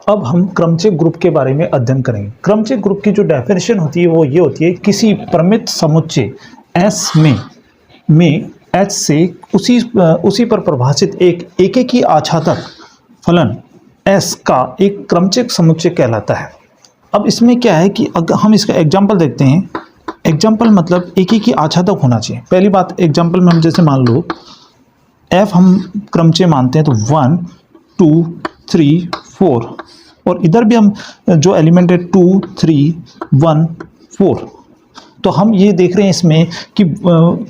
अब हम क्रमचय ग्रुप के बारे में अध्ययन करेंगे। क्रमचय ग्रुप की जो डेफिनेशन होती है वो ये होती है, किसी परिमित समुच्चय S में H से उसी पर परिभाषित एक एकेकी आच्छादक फलन S का एक क्रमचय समुच्चय कहलाता है। अब इसमें क्या है कि अगर हम इसका एग्जाम्पल देखते हैं, एग्जाम्पल मतलब एकेकी आच्छादक होना चाहिए। पहली बात, एग्जाम्पल में हम जैसे मान लो F हम क्रमचय मानते हैं तो 1 2 3 4, और इधर भी हम जो एलिमेंट है 2 3 1 4, तो हम ये देख रहे हैं इसमें कि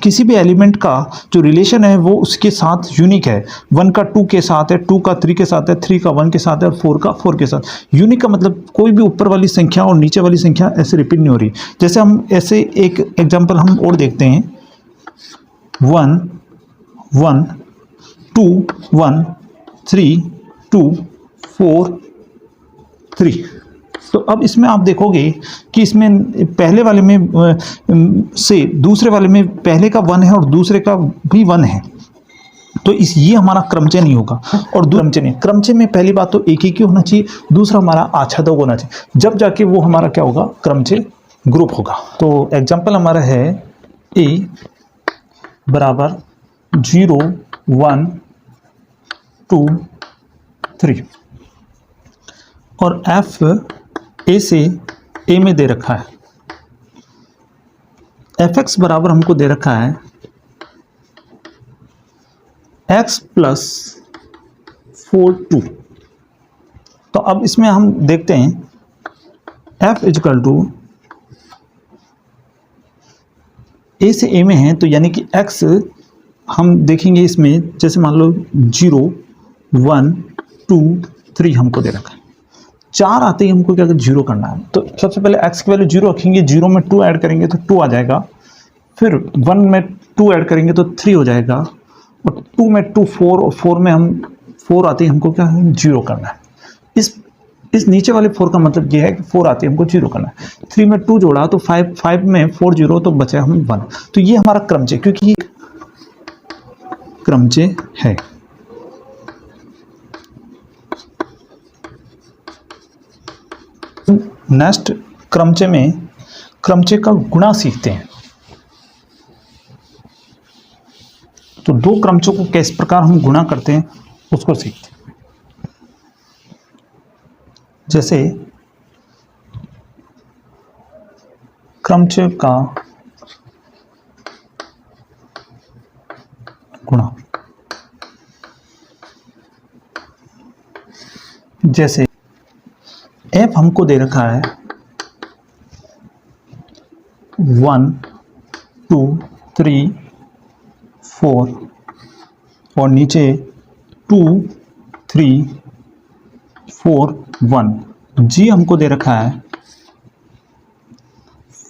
किसी भी एलिमेंट का जो रिलेशन है वो उसके साथ यूनिक है। 1 का 2 के साथ है, 2 का 3 के साथ है, 3 का 1 के साथ है और 4 का 4 के साथ। यूनिक का मतलब कोई भी ऊपर वाली संख्या और नीचे वाली संख्या ऐसे रिपीट नहीं हो रही। जैसे हम ऐसे एक एग्जांपल हम और देखते हैं, 1 1 2 1 3 2 4 3। तो अब इसमें आप देखोगे कि इसमें पहले वाले में से दूसरे वाले में पहले का 1 है और दूसरे का भी 1 है, तो ये हमारा क्रमचय नहीं होगा। और क्रमचय नहीं, क्रमचय में पहली बात तो एक ही होना चाहिए, दूसरा हमारा आच्छादक होना चाहिए, जब जाके वो हमारा क्या होगा, क्रमचय ग्रुप होगा। तो एग्जाम्पल हमारा है A बराबर 0 1 2 3 और F A से A में दे रखा है। Fx बराबर हमको दे रखा है x प्लस 4 2। तो अब इसमें हम देखते हैं F इजकल टू A से A में है, तो यानी कि x हम देखेंगे इसमें, जैसे मान लो 0 1 2 3 हमको दे रखा है। 4 आते ही हमको क्या 0 करना है, तो सबसे पहले x की वैल्यू 0 रखेंगे, 0 में 2 ऐड करेंगे तो 2 आ जाएगा, फिर 1 में 2 ऐड करेंगे तो 3 हो जाएगा, और 2 में 2 4, और 4 में हम 4 आते ही हमको क्या 0 करना है। इस नीचे वाले 4 का मतलब ये है कि 4 आते ही हमको 0 करना है। 3 में 2 जोड़ा तो 5 में 4 0, तो बचा हम 1। तो ये हमारा क्रमचय, क्योंकि क्रमचय है। नेक्स्ट क्रमचय में क्रमचय का गुणा सीखते हैं। तो दो क्रमचयों को किस प्रकार हम गुणा करते हैं उसको सीखते हैं। जैसे क्रमचय का गुणा, जैसे F हमको दे रखा है 1 2 3 4 और नीचे 2 3 4 1। G हमको दे रखा है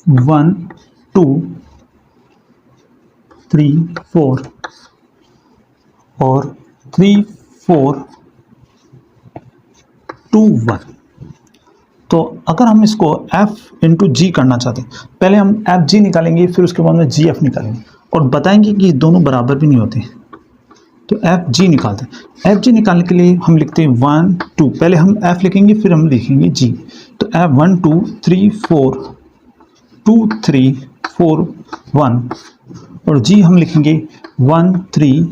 1 2 3 4 और 3 4 2 1। तो अगर हम इसको F इंटू जी करना चाहते हैं, पहले हम एफ जी निकालेंगे, फिर उसके बाद में जी एफ निकालेंगे और बताएंगे कि दोनों बराबर भी नहीं होते। तो एफ जी निकालते हैं। एफ जी निकालने के लिए हम लिखते हैं 1 2, पहले हम एफ लिखेंगे फिर हम लिखेंगे जी। तो एफ 1 2 3 4 2 3 4 1 और जी हम लिखेंगे 1 3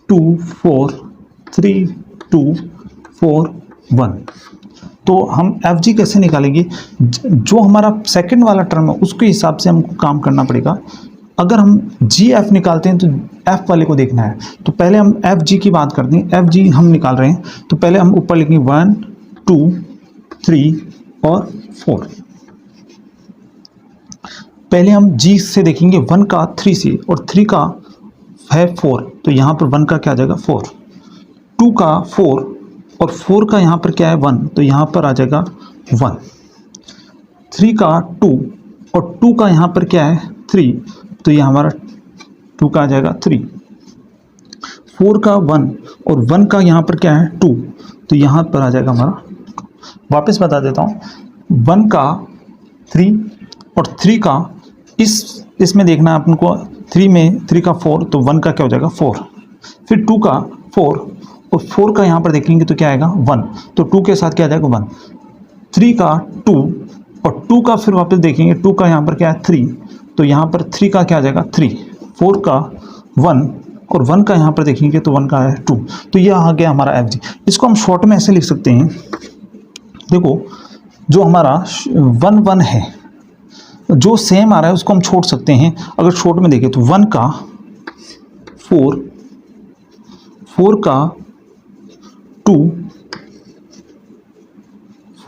2 4 3 2 4 1। तो हम एफ जी कैसे निकालेंगे, जो हमारा सेकंड वाला टर्म है उसके हिसाब से हमको काम करना पड़ेगा। अगर हम जी एफ निकालते हैं तो एफ वाले को देखना है, तो पहले हम एफ जी की बात करते हैं। एफ जी हम निकाल रहे हैं तो पहले हम ऊपर लिखेंगे 1 2 3 और 4। पहले हम जी से देखेंगे 1 का 3 से और 3 का है 4, तो यहाँ पर 1 का क्या आ जाएगा 4, 2 का 4 और 4 का यहाँ पर क्या है 1, तो यहाँ पर आ जाएगा 1, 3 का 2 और 2 का यहाँ पर क्या है 3, तो ये हमारा 2 का आ जाएगा 3, 4 का 1 और 1 का यहाँ पर क्या है 2, तो यहाँ पर आ जाएगा हमारा। वापस बता देता हूँ, 1 का 3 और 3 का इसमें देखना है अपन को, 3 में 3 का 4 तो 1 का क्या हो जाएगा 4, फिर 2 का 4 और 4 का यहाँ पर देखेंगे तो क्या आएगा 1, तो 2 के साथ क्या आ जाएगा 1, 3 का 2 और 2 का फिर वापस देखेंगे 2 का यहाँ पर क्या है 3, तो यहाँ पर 3 का क्या आ जाएगा 3, 4 का 1 और 1 का यहाँ पर देखेंगे तो 1 का है 2, तो यह आ गया हमारा एफ जी। इसको हम शॉर्ट में ऐसे लिख सकते हैं, देखो जो हमारा 1 1 है जो सेम आ रहा है उसको हम छोड़ सकते हैं। अगर शॉर्ट में देखें तो 1 का 4, 4 का 2,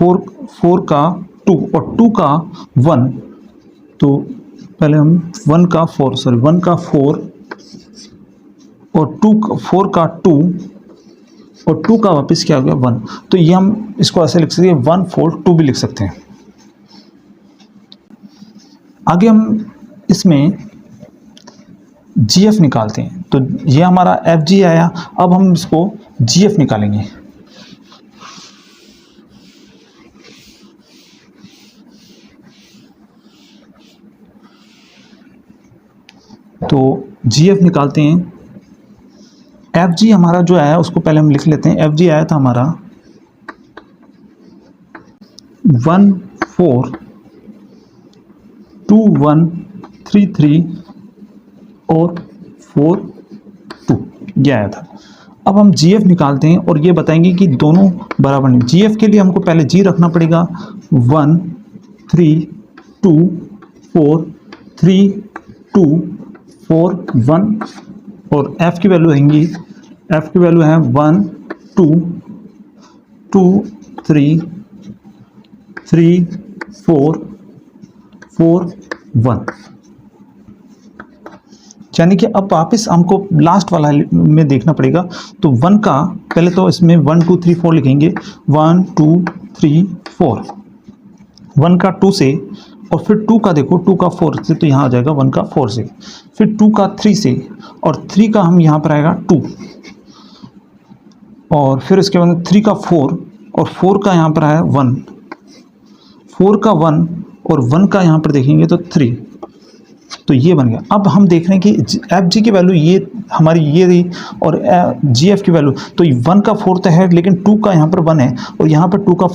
4 का 2 और 2 का 1, तो पहले हम 1 का 4 और 4 का 2 और 2 का वापस क्या हो गया 1, तो ये हम इसको ऐसे लिख सकते हैं 1 4 2 भी लिख सकते हैं। आगे हम इसमें GF निकालते हैं, तो ये हमारा FG आया। अब हम इसको GF निकालेंगे, तो GF निकालते हैं। FG हमारा जो आया उसको पहले हम लिख लेते हैं। FG आया था हमारा 1 4 2 1 3 3 और 4 2, ये आया था। अब हम GF निकालते हैं और ये बताएंगे कि दोनों बराबर नहीं। GF के लिए हमको पहले G रखना पड़ेगा 1 3 2 4 3 2 4 1 और F की वैल्यू रहेंगी, F की वैल्यू है 1 2 2 3 3 4 4 1, यानी कि अब वापस हमको लास्ट वाला में देखना पड़ेगा। तो 1 का पहले तो इसमें 1 2 3 4 लिखेंगे, 1 2 3 4, 1 का 2 से और फिर 2 का देखो 2 का 4 से, तो यहाँ आ जाएगा 1 का 4 से, फिर 2 का 3 से और 3 का हम यहाँ पर आएगा 2 और फिर इसके बाद 3 का 4 और 4 का यहाँ पर आया 1, 4 का 1 और 1 का यहाँ पर देखेंगे तो 3, तो ये बन गया। अब हम देख रहे हैं कि FG की वैल्यू ये हमारी ये रही और GF की वैल्यू, तो 1 का 4 तो है लेकिन 2 का यहाँ पर 1 है और यहाँ पर 2 का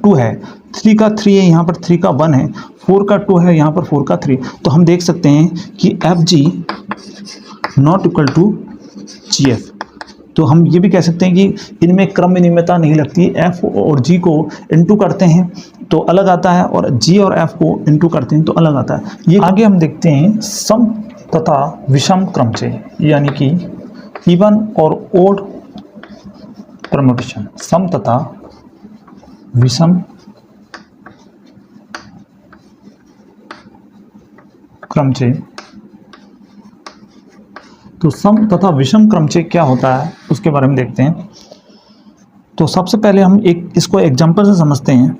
2 है, 3 का 3 है, यहाँ पर 3 का 1 है, 4 का 2 है, यहाँ पर 4 का 3, तो हम देख सकते हैं कि FG not equal to GF। तो हम ये भी कह सकते हैं कि इनमें क्रम विनिमयता नहीं लगती, F और G को इनटू करते हैं तो अलग आता है और G और F को इनटू करते हैं तो अलग आता है। ये आगे हम देखते हैं सम तथा विषम क्रमचय, यानी कि इवन और ओड परम्यूटेशन, सम तथा विषम क्रमचय। तो सम तथा विषम क्रमचय क्या होता है उसके बारे में देखते हैं। तो सबसे पहले हम इसको एग्जांपल से समझते हैं।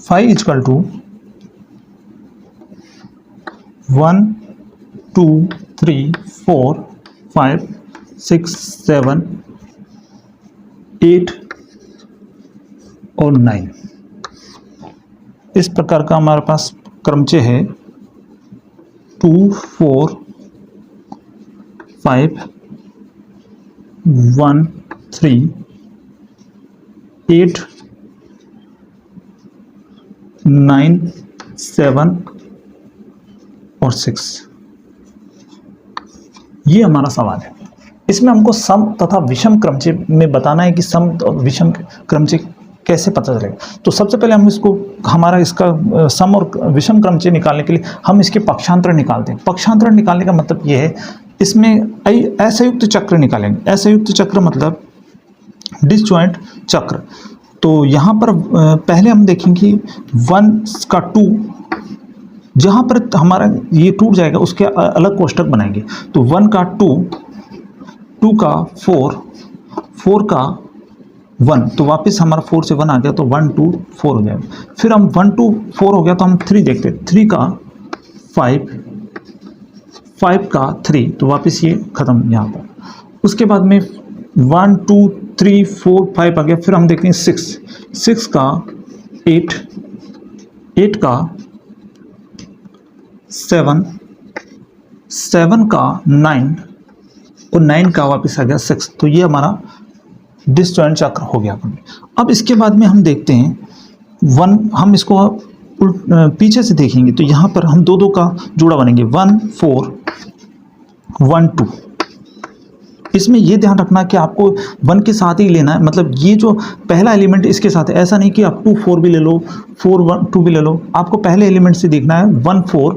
5 इक्वल टू 1 2 3 4 5 6 7 8 और 9, इस प्रकार का हमारे पास क्रमचय है। 2 4 5 1 3 8 9 7 और 6, ये हमारा सवाल है। इसमें हमको सम तथा विषम क्रमचय में बताना है कि सम और विषम क्रमचय कैसे पता चलेगा। तो सबसे पहले हम इसको हमारा इसका सम और विषम क्रमचय निकालने के लिए हम इसके पक्षांतर निकालते हैं। पक्षांतर निकालने का मतलब ये है, इसमें असंयुक्त चक्र निकालेंगे। असंयुक्त चक्र मतलब डिसजॉइंट चक्र। तो यहाँ पर पहले हम देखेंगे 1 का 2, जहाँ पर हमारा ये टूट जाएगा उसके अलग कोष्टक बनाएंगे। तो 1 का 2, 2 का 4, 4 का 1, तो वापस हमारा 4 से 1 आ गया तो 1 2 4 हो जाएगा। फिर हम 1 2 4 हो गया तो हम 3 देखते हैं। 3 का 5, 5 का 3, तो वापस ये ख़त्म यहाँ पर। उसके बाद में 1 2 3 4 5 आ गया। फिर हम देखते हैं 6, 6 का 8, 8 का 7, 7 का 9 और 9 का वापस आ गया 6। तो ये हमारा डिसजॉइंट चक्र हो गया। अब इसके बाद में हम देखते हैं 1, हम इसको पीछे से देखेंगे तो यहाँ पर हम 2 का जोड़ा बनेंगे 1 4 1 2। इसमें ये ध्यान रखना कि आपको 1 के साथ ही लेना है, मतलब ये जो पहला एलिमेंट इसके साथ है, ऐसा नहीं कि आप 2 4 भी ले लो, 4 1 2 भी ले लो। आपको पहले एलिमेंट से देखना है 1 4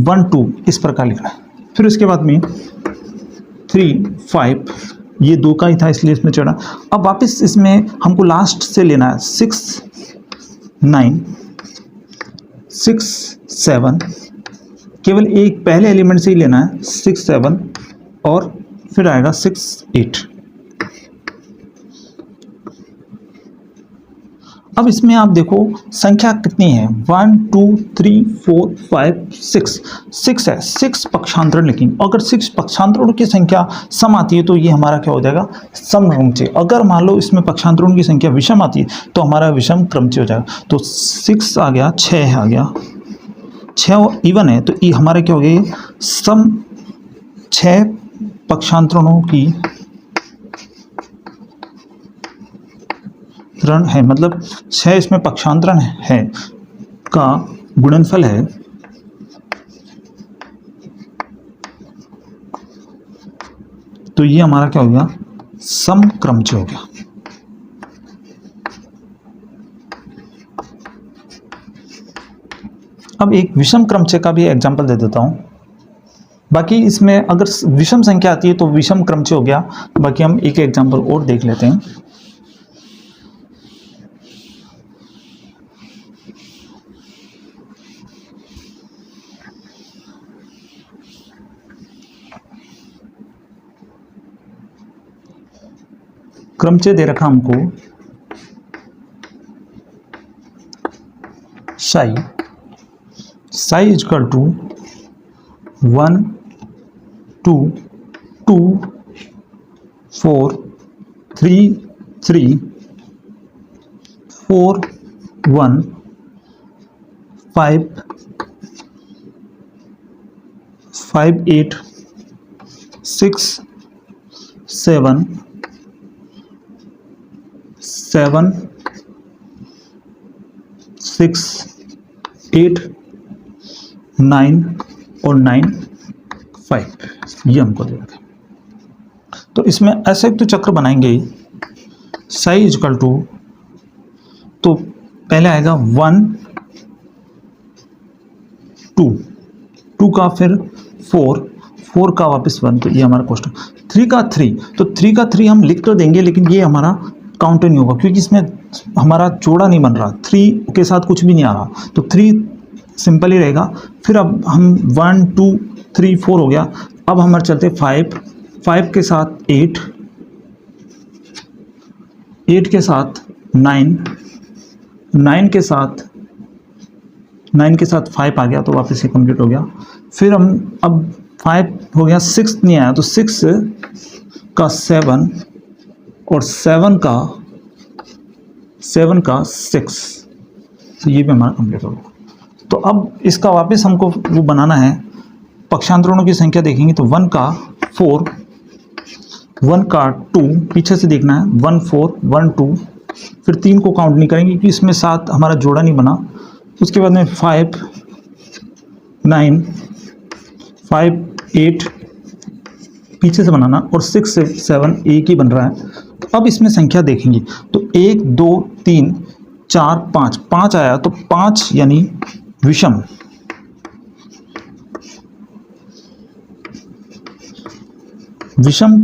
1 2 इस प्रकार लिखना है। फिर उसके बाद में 3 5, ये 2 का ही था इसलिए इसमें चढ़ा। अब वापस इसमें हमको लास्ट से लेना है 6 9 6 7, केवल एक पहले एलिमेंट से ही लेना है 6 7 और फिर आएगा 6 8। अब इसमें आप देखो संख्या कितनी है 1 2 3 4 5 6 6 है। 6 पक्षांतरण लिखेंगे। अगर 6 पक्षांतरणों की संख्या सम आती है तो ये हमारा क्या हो जाएगा, समक्रमचय। अगर मान लो इसमें पक्षांतरणों की संख्या विषम आती है तो हमारा विषम क्रमचय हो जाएगा। तो 6 आ गया, 6 आ गया, 6 इवन है तो ये हमारे क्या हो गया, सम 6 पक्षांतरणों की ऋण है, मतलब 6 इसमें पक्षांतरण है का गुणनफल है। तो ये हमारा क्या हो गया, समक्रमचय हो गया। अब एक विषम क्रमचय का भी एग्जांपल दे देता हूं। बाकी इसमें अगर विषम संख्या आती है तो विषम क्रमचय हो गया। बाकी हम एक एग्जांपल और देख लेते हैं। क्रमचय दे रखा हमको साई इजकल टू 1 2 2 4 3 3 4 1 5 5 8 6 7 7 6 8 9 और 9 5, ये हमको दे रखा है। तो इसमें ऐसे तो चक्र बनाएंगे साई इजकल टू, तो पहले आएगा 1 2 2 का फिर 4 4 का वापस 1, तो ये हमारा क्वेश्चन। 3 का 3, तो 3 का 3 हम लिख तो देंगे लेकिन ये हमारा काउंटर नहीं होगा क्योंकि इसमें हमारा जोड़ा नहीं बन रहा, 3 के साथ कुछ भी नहीं आ रहा, तो 3 सिंपल ही रहेगा। फिर अब हम 1 2 3 4 हो गया। अब हमारे चलते 5 5 के साथ 8 8 के साथ 9 9 के साथ 5 आ गया, तो वापस ये कंप्लीट हो गया। फिर हम अब 5 हो गया, 6 नहीं आया तो 6 का 7 और 7 का 6, तो ये भी हमारा कंप्लीट हो गया। तो अब इसका वापस हमको वो बनाना है, पक्षांतरणों की संख्या देखेंगे तो 1 का 4 1 का 2, पीछे से देखना है 1 4 1 2, फिर 3 को काउंट नहीं करेंगे क्योंकि इसमें 7 हमारा जोड़ा नहीं बना। उसके बाद में 5 9 5 8 पीछे से बनाना और 6 7 एक ही बन रहा है। तो अब इसमें संख्या देखेंगे तो 1 2 3 4 5 5 आया, तो 5 यानी विषम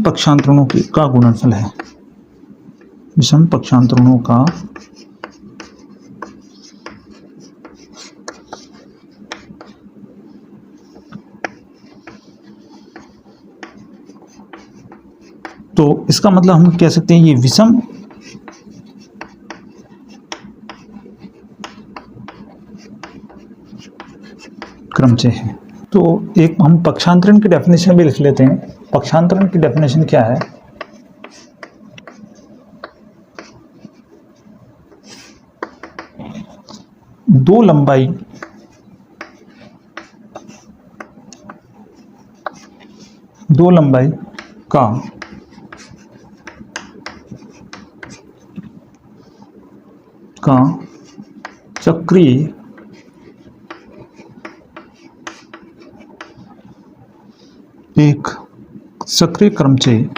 पक्षांतरणों का गुणनफल है। विषम पक्षांतरणों का तो इसका मतलब हम कह सकते हैं ये विषम क्रमचय है। तो एक हम पक्षांतरण की डेफिनेशन भी लिख लेते हैं। पक्षांतरण की डेफिनेशन क्या है, दो लंबाई का चक्रीय एक सक्रिय क्रमचय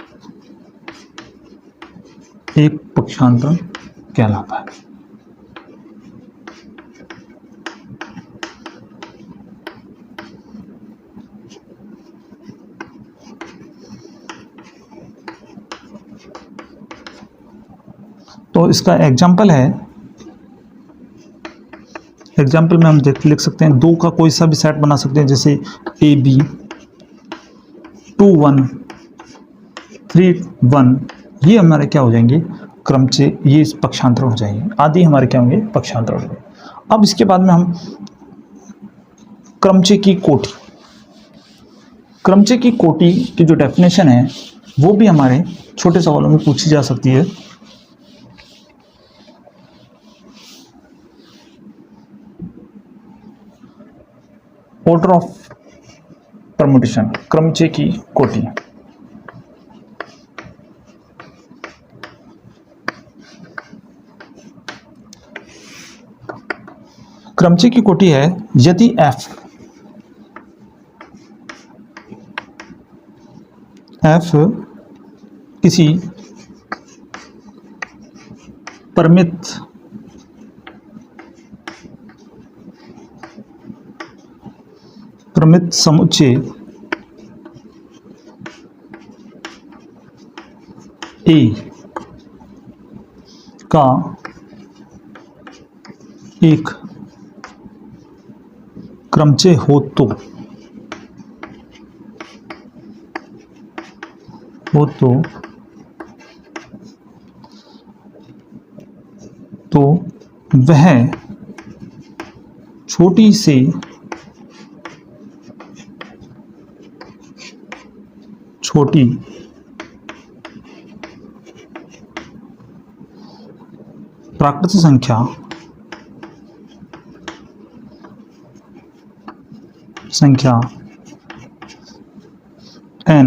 एक पक्षांतरण कहलाता है। तो इसका एग्जाम्पल है, एग्जाम्पल में हम लिख सकते हैं दो का कोई सा भी सेट बना सकते हैं, जैसे ए बी 2 1 3 1, ये हमारे क्या हो जाएंगे क्रमचय, ये पक्षांतर हो जाएंगे, आदि हमारे क्या होंगे पक्षांतर हो जाएंगे। अब इसके बाद में हम क्रमचय की कोटि, क्रमचय की कोटि की जो डेफिनेशन है वो भी हमारे छोटे सवालों में पूछी जा सकती है। ऑर्डर ऑफ परमुटेशन, क्रमचय की कोटि। क्रमचय की कोटि है यदि f किसी परिमित समुच्चय A का एक क्रमचय हो तो वह छोटी से छोटी प्राकृतिक संख्या n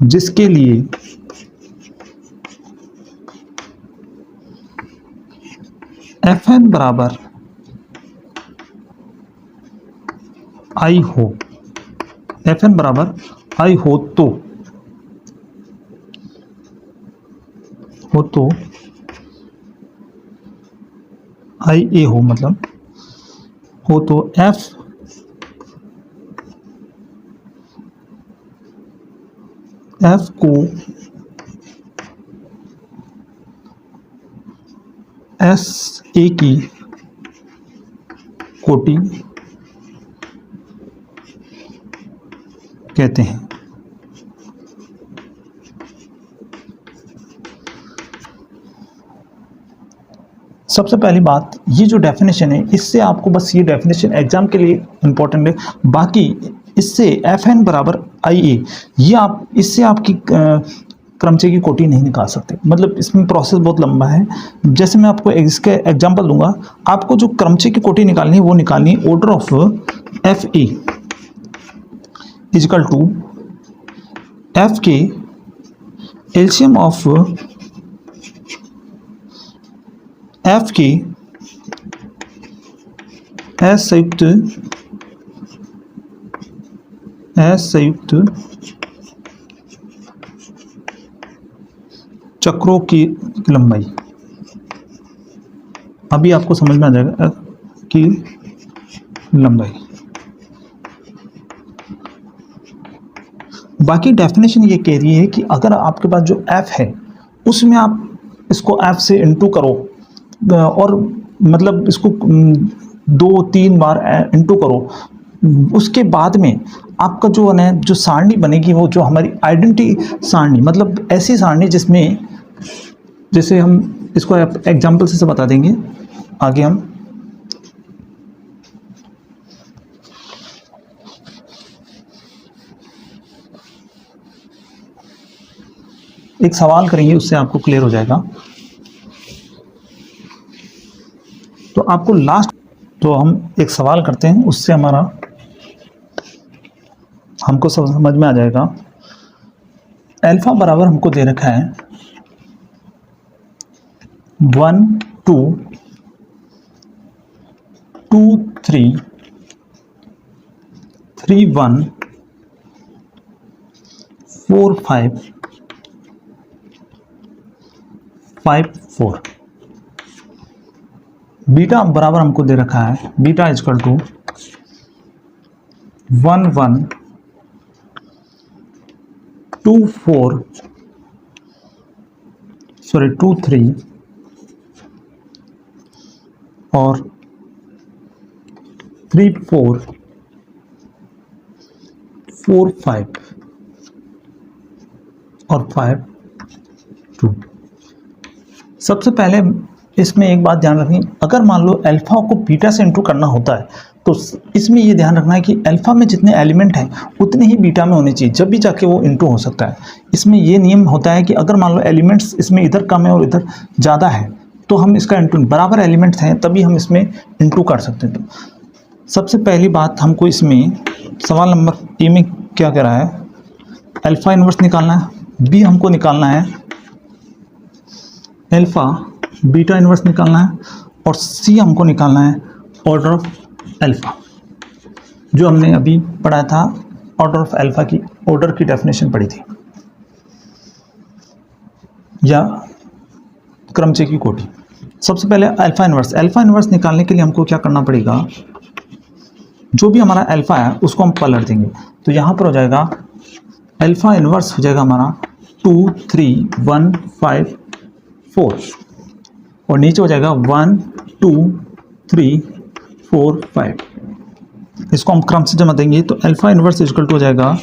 जिसके लिए fn बराबर i हो, fn बराबर i हो तो ia हो, मतलब हो तो f को SA की कोटि कहते हैं। सबसे पहली बात, ये जो डेफिनेशन है इससे आपको बस ये डेफिनेशन एग्जाम के लिए इम्पोर्टेंट है, बाकी इससे FN बराबर IA, ये आप इससे आपकी क्रमचय की कोटि नहीं निकाल सकते, मतलब इसमें प्रोसेस बहुत लंबा है। जैसे मैं आपको इसके एग्जांपल दूंगा, आपको जो क्रमचय की कोटि निकालनी है वो निकालनी है order of FA equal to F के एलसीएम ऑफ F के असंयुक्त चक्रों की लंबाई। अभी आपको समझ में आ जाएगा कि लंबाई। बाकी डेफिनेशन ये कह रही है कि अगर आपके पास जो f है उसमें आप इसको f से इंटू करो और मतलब इसको 2-3 बार इंटू करो, उसके बाद में आपका जो है जो सारणी बनेगी वो जो हमारी आइडेंटिटी सारणी, मतलब ऐसी सारणी जिसमें, जैसे हम इसको एग्जाम्पल से बता देंगे आगे हम। एक सवाल करेंगे उससे आपको क्लियर हो जाएगा। तो आपको लास्ट, तो हम एक सवाल करते हैं उससे हमको सब समझ में आ जाएगा। अल्फा बराबर हमको दे रखा है 1 2 2 3 3 1 4 5 5 4। बीटा बराबर हमको दे रखा है बीटा इजकल टू 1 1 2 4 सॉरी 2 3 और 3 4 4 5 और 5 2। सबसे पहले इसमें एक बात ध्यान रखनी, अगर मान लो अल्फा को बीटा से इंटू करना होता है तो इसमें ये ध्यान रखना है कि अल्फा में जितने एलिमेंट हैं उतने ही बीटा में होने चाहिए, जब भी जाके वो इंटू हो सकता है। इसमें ये नियम होता है कि अगर मान लो एलिमेंट्स इसमें इधर कम है और इधर ज़्यादा है तो हम इसका इंटू, बराबर एलिमेंट्स हैं तभी हम इसमें इंटू कर सकते हैं। तो सबसे पहली बात हमको इसमें सवाल नंबर ए में क्या कह रहा है, अल्फा इन्वर्स निकालना है, बी हमको निकालना है अल्फा बीटा इन्वर्स निकालना है, और सी हमको निकालना है ऑर्डर ऑफ अल्फा, जो हमने अभी पढ़ा था ऑर्डर ऑफ अल्फा की ऑर्डर की डेफिनेशन पढ़ी थी, या क्रमचय की कोटि। सबसे पहले अल्फा इन्वर्स निकालने के लिए हमको क्या करना पड़ेगा, जो भी हमारा अल्फा है उसको हम पलट देंगे। तो यहाँ पर हो जाएगा अल्फा इन्वर्स हो जाएगा हमारा 2 3 1 5 4, और नीचे हो जाएगा 1 2 3 4 5। इसको हम क्रम से जमा देंगे तो अल्फा इन्वर्स इक्वल टू हो जाएगा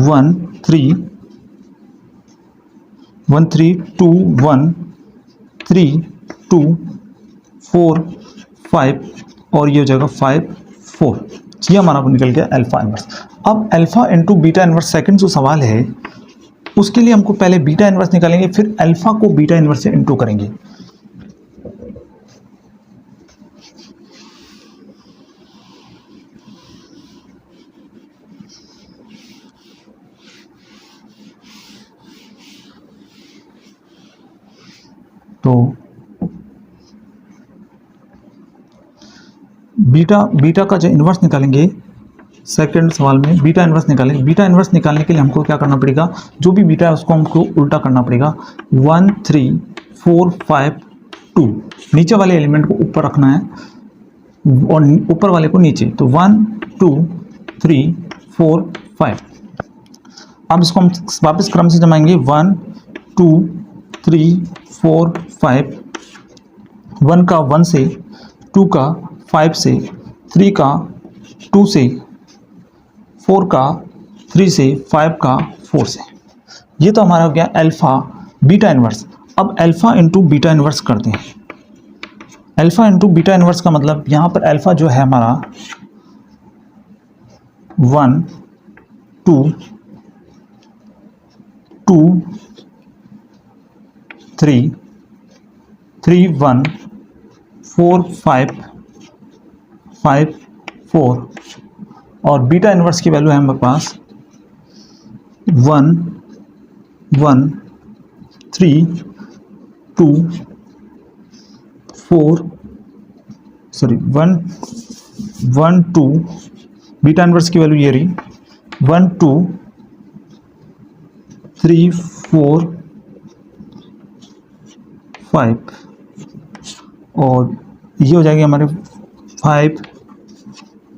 1 3 2 1 3 2 4 5, और ये हो जाएगा 5 4। ये हमारा निकल गया अल्फा इन्वर्स। अब alpha into beta inverse second जो सवाल है उसके लिए हमको पहले बीटा इन्वर्स निकालेंगे, फिर अल्फा को बीटा इन्वर्स से इंटू करेंगे। तो बीटा का जो इन्वर्स निकालेंगे सेकंड सवाल में बीटा इन्वर्स निकालेंगे। बीटा इन्वर्स निकालने के लिए हमको क्या करना पड़ेगा, जो भी बीटा है उसको हमको उल्टा करना पड़ेगा। 1 3 4 5 2, नीचे वाले एलिमेंट को ऊपर रखना है और ऊपर वाले को नीचे। तो 1 2 3 4 5। अब इसको हम वापस क्रम से जमाएंगे 1 2 3 4 5। 1 का 1 से, 2 का 5 से, 3 का 2 से, 4 का 3 से, 5 का 4 से। ये तो हमारा हो गया अल्फा बीटा इन्वर्स। अब अल्फा इंटू बीटा इन्वर्स करते हैं। अल्फा इंटू बीटा इन्वर्स का मतलब यहाँ पर अल्फा जो है हमारा 1 2 2 3 3 1 4 5 5 4, और बीटा इन्वर्स की वैल्यू है हमारे पास 1 1 3 2 4 सॉरी 1 1 2। बीटा इन्वर्स की वैल्यू ये रही 1 2 3 4 5, और ये हो जाएगी हमारे 5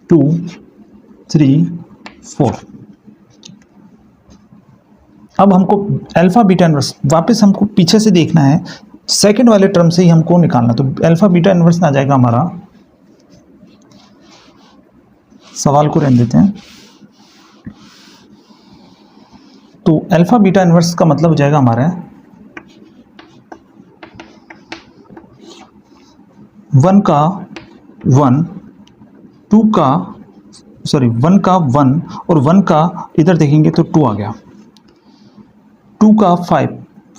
2 3 4। अब हमको अल्फा बीटा इन्वर्स वापस हमको पीछे से देखना है, सेकंड वाले टर्म से ही हमको निकालना। तो अल्फा बीटा इन्वर्स आ जाएगा हमारा, सवाल को रहने देते हैं। तो अल्फा बीटा इन्वर्स का मतलब हो जाएगा हमारा 1 का 1 2 का सॉरी 1 का 1 और 1 का इधर देखेंगे तो 2 आ गया, 2 का 5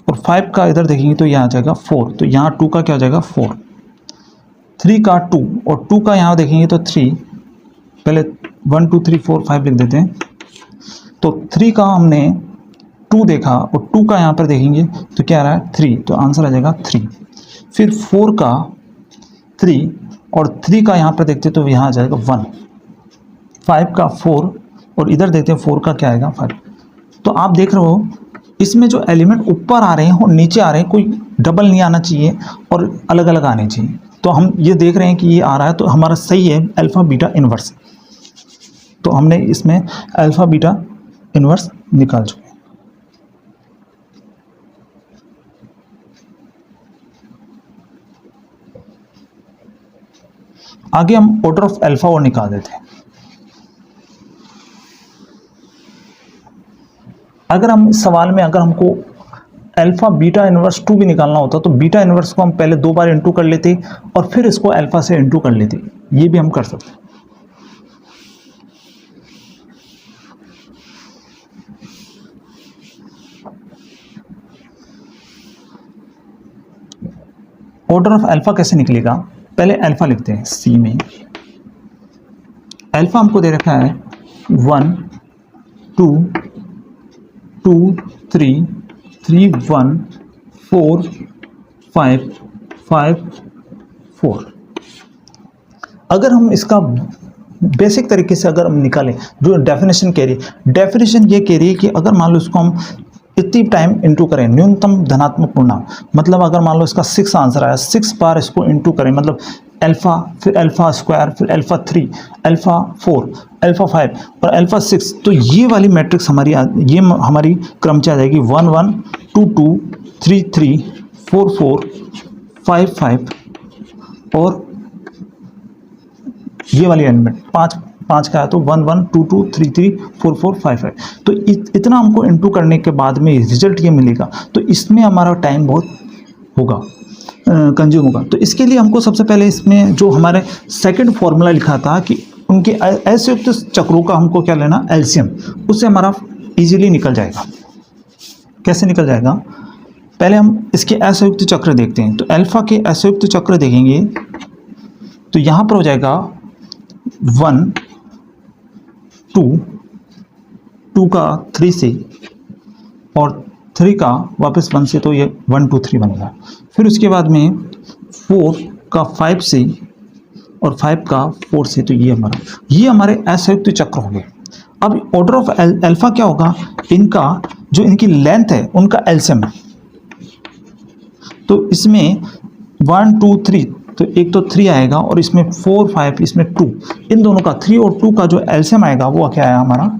और 5 का इधर देखेंगे तो यहाँ आ जाएगा 4। तो यहाँ 2 का क्या हो जाएगा 4, 3 का 2 और 2 का यहाँ देखेंगे तो 3। पहले 1 2 3 4 5 लिख देते हैं। तो 3 का हमने 2 देखा और 2 का यहाँ पर देखेंगे तो क्या आ रहा है 3, तो आंसर आ जाएगा 3। फिर 4 का 3 और 3 का यहाँ पर देखते तो यहाँ आ जाएगा 1, 5 का 4 और इधर देखते हैं 4 का क्या आएगा 5। तो आप देख रहे हो इसमें जो एलिमेंट ऊपर आ रहे हैं और नीचे आ रहे हैं, कोई डबल नहीं आना चाहिए और अलग अलग आने चाहिए। तो हम ये देख रहे हैं कि ये आ रहा है तो हमारा सही है अल्फ़ा बीटा इन्वर्स। तो हमने इसमें अल्फ़ा बीटा इन्वर्स निकाल चुके हैं। आगे हम ऑर्डर ऑफ अल्फ़ा और निकाल देते हैं। अगर हम इस सवाल में अगर हमको अल्फ़ा बीटा इनवर्स 2 भी निकालना होता तो बीटा इनवर्स को हम पहले 2 बार इंटू कर लेते और फिर इसको अल्फ़ा से इंटू कर लेते, ये भी हम कर सकते हैं। ऑर्डर ऑफ अल्फ़ा कैसे निकलेगा, पहले अल्फ़ा लिखते हैं। सी में अल्फ़ा हमको दे रखा है 1 2 2 3 3 1 4 5 5 4। अगर हम इसका बेसिक तरीके से अगर हम निकालें, जो डेफिनेशन कह रही है, डेफिनेशन ये कह रही है कि अगर मान लो इसको हम इतनी टाइम इंटू करें, न्यूनतम धनात्मक पूर्णांक, मतलब अगर मान लो इसका 6 आंसर आया, 6 बार इसको इंटू करें, मतलब अल्फ़ा, फिर अल्फ़ा स्क्वायर, फिर अल्फ़ा 3, अल्फ़ा 4, अल्फ़ा 5 और अल्फ़ा 6, तो ये वाली मैट्रिक्स हमारी ये हमारी क्रम से आ जाएगी 1 1 2 2 3 3 4 4 5 5 और ये वाली एलिमेंट 5 का है तो 1 1 2 2 3 3 4 4 5 5। तो इतना हमको इंटू करने के बाद में रिजल्ट ये मिलेगा, तो इसमें हमारा टाइम बहुत होगा, कंज्यूम होगा। तो इसके लिए हमको सबसे पहले इसमें जो हमारे सेकंड फॉर्मूला लिखा था कि उनके असंयुक्त चक्रों का हमको क्या लेना, एलसीएम, उससे हमारा इजीली निकल जाएगा। कैसे निकल जाएगा, पहले हम इसके असंयुक्त चक्र देखते हैं। तो अल्फ़ा के असंयुक्त चक्र देखेंगे तो यहाँ पर हो जाएगा 1 2 2 का 3 से और 3 का वापस 1 से, तो ये 1 2 3 बनेगा। फिर उसके बाद में 4 का 5 से और 5 का 4 से, तो ये हमारे असंयुक्त चक्र हो गए। अब ऑर्डर ऑफ अल्फ़ा क्या होगा, इनका जो इनकी लेंथ है उनका एलसीएम। तो इसमें 1 2 3, तो एक तो 3 आएगा और इसमें 4 5, इसमें 2, इन दोनों का 3 और 2 का जो एलसीएम आएगा वो क्या आया हमारा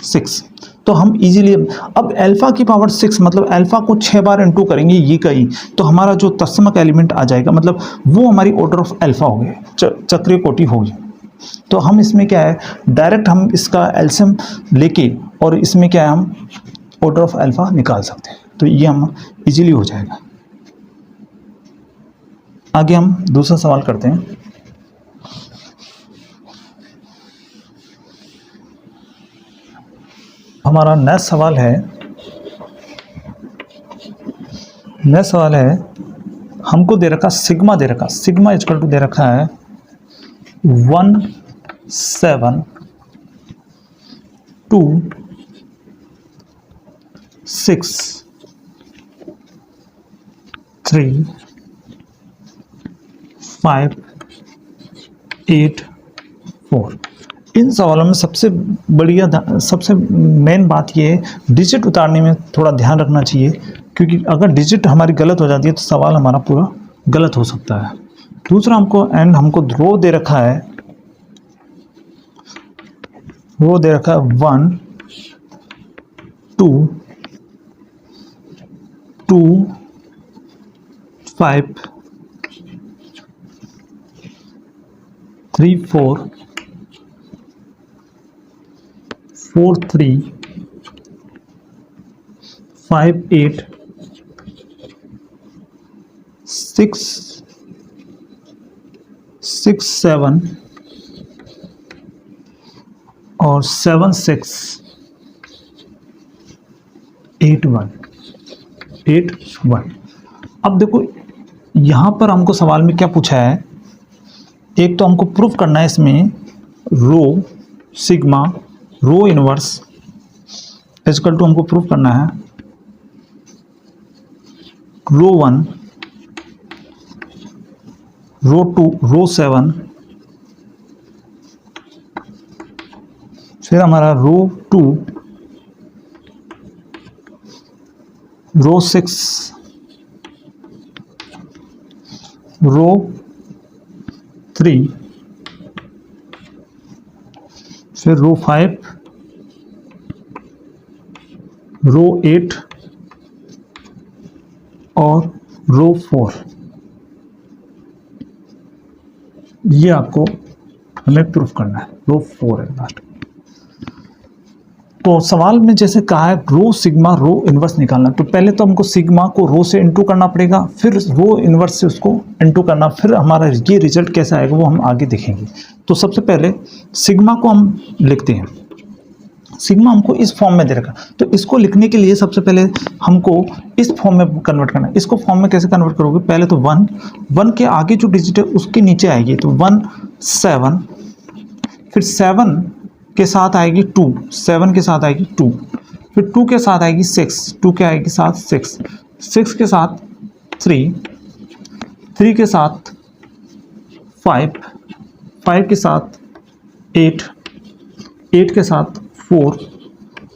6। तो हम इजीली अब अल्फ़ा की पावर 6, मतलब अल्फ़ा को 6 बार इंटू करेंगे ये कहीं, तो हमारा जो तत्समक एलिमेंट आ जाएगा, मतलब वो हमारी ऑर्डर ऑफ अल्फ़ा हो गए, चक्रीय कोटि होगी। तो हम इसमें क्या है, डायरेक्ट हम इसका एलसीएम लेके और इसमें क्या है, हम ऑर्डर ऑफ अल्फ़ा निकाल सकते हैं। तो ये हम इजीली हो जाएगा। आगे हम दूसरा सवाल करते हैं। हमारा नेक्स्ट सवाल है, हमको दे रखा सिग्मा इक्वल टू दे रखा है 1 7 2 6 3 5 8 4। इन सवालों में सबसे मेन बात ये है, डिजिट उतारने में थोड़ा ध्यान रखना चाहिए, क्योंकि अगर डिजिट हमारी गलत हो जाती है तो सवाल हमारा पूरा गलत हो सकता है। दूसरा हमको रो दे रखा है 1 2 2 5 3 4 4 3 5 8 6 6 7 और 7 6 8 1। अब देखो यहाँ पर हमको सवाल में क्या पूछा है, एक तो हमको प्रूफ करना है इसमें rho sigma rho inverse equal to, हमको प्रूफ करना है रो 1, रो 2, रो 7, फिर हमारा रो 2, रो 6, रो 3, फिर रो 5, रो 8 और रो 4। ये आपको हमें प्रूफ करना है। रो 4 है लास्ट। तो सवाल में जैसे कहा है रो सिग्मा रो इनवर्स निकालना, तो पहले तो हमको सिग्मा को रो से इनटू करना पड़ेगा, फिर रो इनवर्स से उसको इनटू करना, फिर हमारा ये रिजल्ट कैसा आएगा वो हम आगे देखेंगे। तो सबसे पहले सिग्मा को हम लिखते हैं। सिग्मा हमको इस फॉर्म में दे रखा, तो इसको लिखने के लिए सबसे पहले हमको इस फॉर्म में कन्वर्ट करना है। इसको फॉर्म में कैसे कन्वर्ट करोगे? पहले तो 1 के आगे जो डिजिट है उसके नीचे आएगी, तो 1 7, फिर 7 के साथ आएगी 2, 7 के साथ आएगी 2, फिर 2 के साथ आएगी 6, 2 के आएगी साथ 6, 6 के साथ 3, 3 के साथ 5, 5 के साथ 8, 8 के साथ 4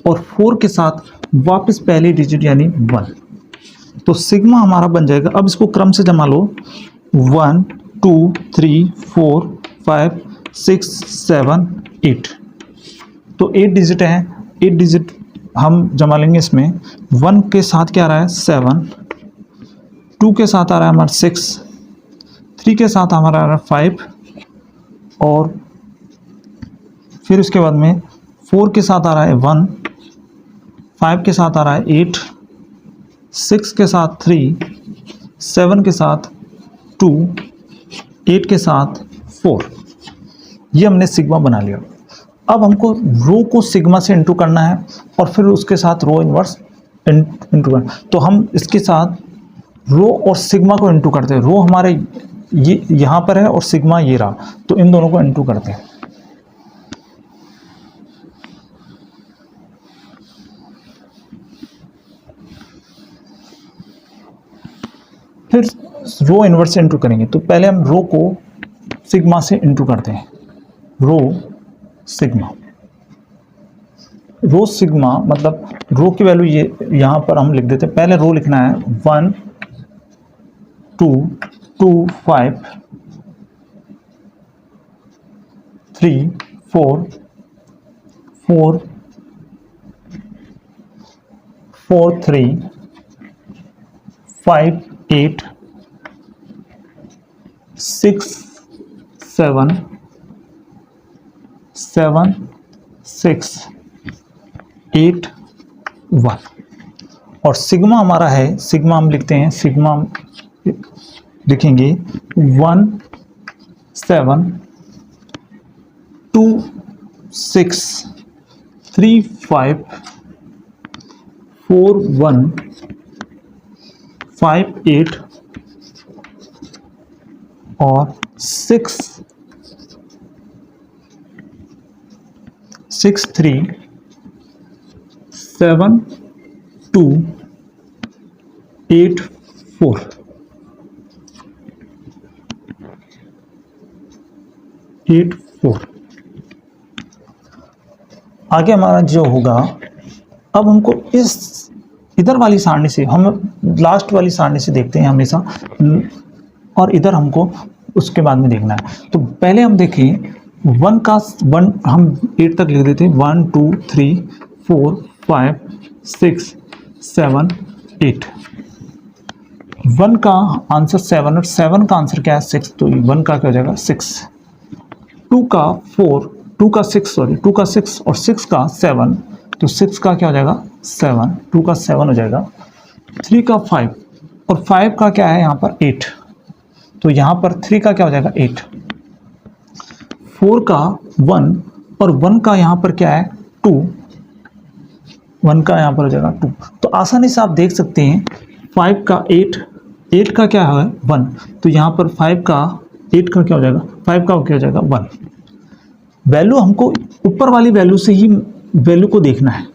और 4 के साथ वापस पहली डिजिट यानी 1। तो सिग्मा हमारा बन जाएगा। अब इसको क्रम से जमा लो, 1 2 3 4 5 6 7 8। तो 8 डिजिट हैं, 8 डिजिट हम जमा लेंगे इसमें। 1 के साथ क्या आ रहा है? 7, 2 के साथ आ रहा है हमारा 6, 3 के साथ हमारा आ रहा है 5 और फिर उसके बाद में 4 के साथ आ रहा है 1, 5 के साथ आ रहा है 8, 6 के साथ 3, 7 के साथ 2, 8 के साथ 4। ये हमने सिग्मा बना लिया। अब हमको रो को सिग्मा से इंटू करना है और फिर उसके साथ रो इनवर्स इंटू करना। तो हम इसके साथ रो और सिग्मा को इंटू करते हैं। रो हमारे ये यहाँ पर है और सिग्मा ये रहा, तो इन दोनों को इंटू करते हैं। फिर रो इनवर्स से इंटू करेंगे। तो पहले हम रो को सिग्मा से इंटू करते हैं। रो सिग्मा, रो सिग्मा मतलब रो की वैल्यू ये यहाँ पर हम लिख देते हैं। पहले रो लिखना है 1 2 2 5 3 4 4 4 3 5 8 6 7 7 6 8 1। और सिग्मा हमारा है, सिग्मा हम लिखते हैं, सिग्मा लिखेंगे 1 7 2 6 3 5 4 1 5 8 और 6 3 7 2 8 4। आगे हमारा जो होगा, अब हमको इस इधर वाली सारणी से, हम लास्ट वाली सारणी से देखते हैं हमेशा, और इधर हमको उसके बाद में देखना है। तो पहले हम देखें 1 का 1 हम 8 तक लिख देते हैं। 1 2 3 4 5 6 7 8। 1 का आंसर 7 और 7 का आंसर क्या है? 6। तो 1 का क्या हो जाएगा? 6। 2 का 4, 2 का 6 सॉरी 2 का 6 और 6 का 7, तो 6 का क्या हो जाएगा? 7। 2 का 7 हो जाएगा। 3 का 5 और 5 का क्या है यहाँ पर? 8। तो यहाँ पर 3 का क्या हो जाएगा? 8। 4 का 1 और 1 का यहाँ पर क्या है? 2। 1 का यहाँ पर हो जाएगा 2। तो आसानी से आप देख सकते हैं 5 का 8, 8 का क्या है? 1। तो यहाँ पर 5 का 8 का क्या हो जाएगा? 5 का क्या हो जाएगा? 1। वैल्यू हमको ऊपर वाली वैल्यू से ही वैल्यू को देखना है।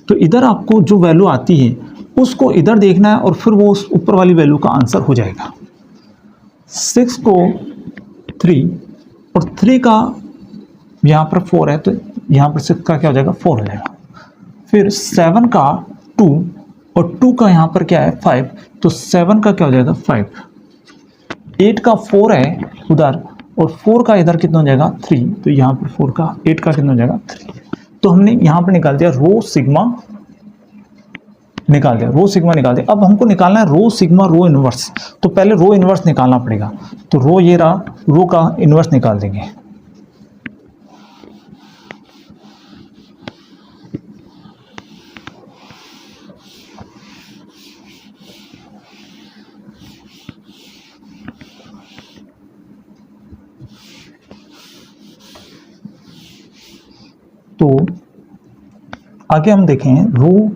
तो इधर आपको जो वैल्यू आती है उसको इधर देखना है और फिर वो उस ऊपर वाली वैल्यू का आंसर हो जाएगा। 6 को 3 और 3 का यहाँ पर 4 है, तो यहाँ पर 6 का क्या हो जाएगा 4 हो जाएगा। फिर 7 का 2 और 2 का यहाँ पर क्या है 5, तो 7 का क्या हो जाएगा 5। 8 का 4 है उधर और 4 का इधर कितना हो जाएगा 3, तो यहाँ पर 4 का 8 का कितना हो जाएगा 3। तो हमने यहाँ पर निकाल दिया रो सिग्मा, निकाल दिया रो सिग्मा निकाल दिया। अब हमको निकालना है रो सिग्मा रो इनवर्स, तो पहले रो इनवर्स निकालना पड़ेगा। तो रो ये रहा, रो का इनवर्स निकाल देंगे। तो आगे हम देखें रो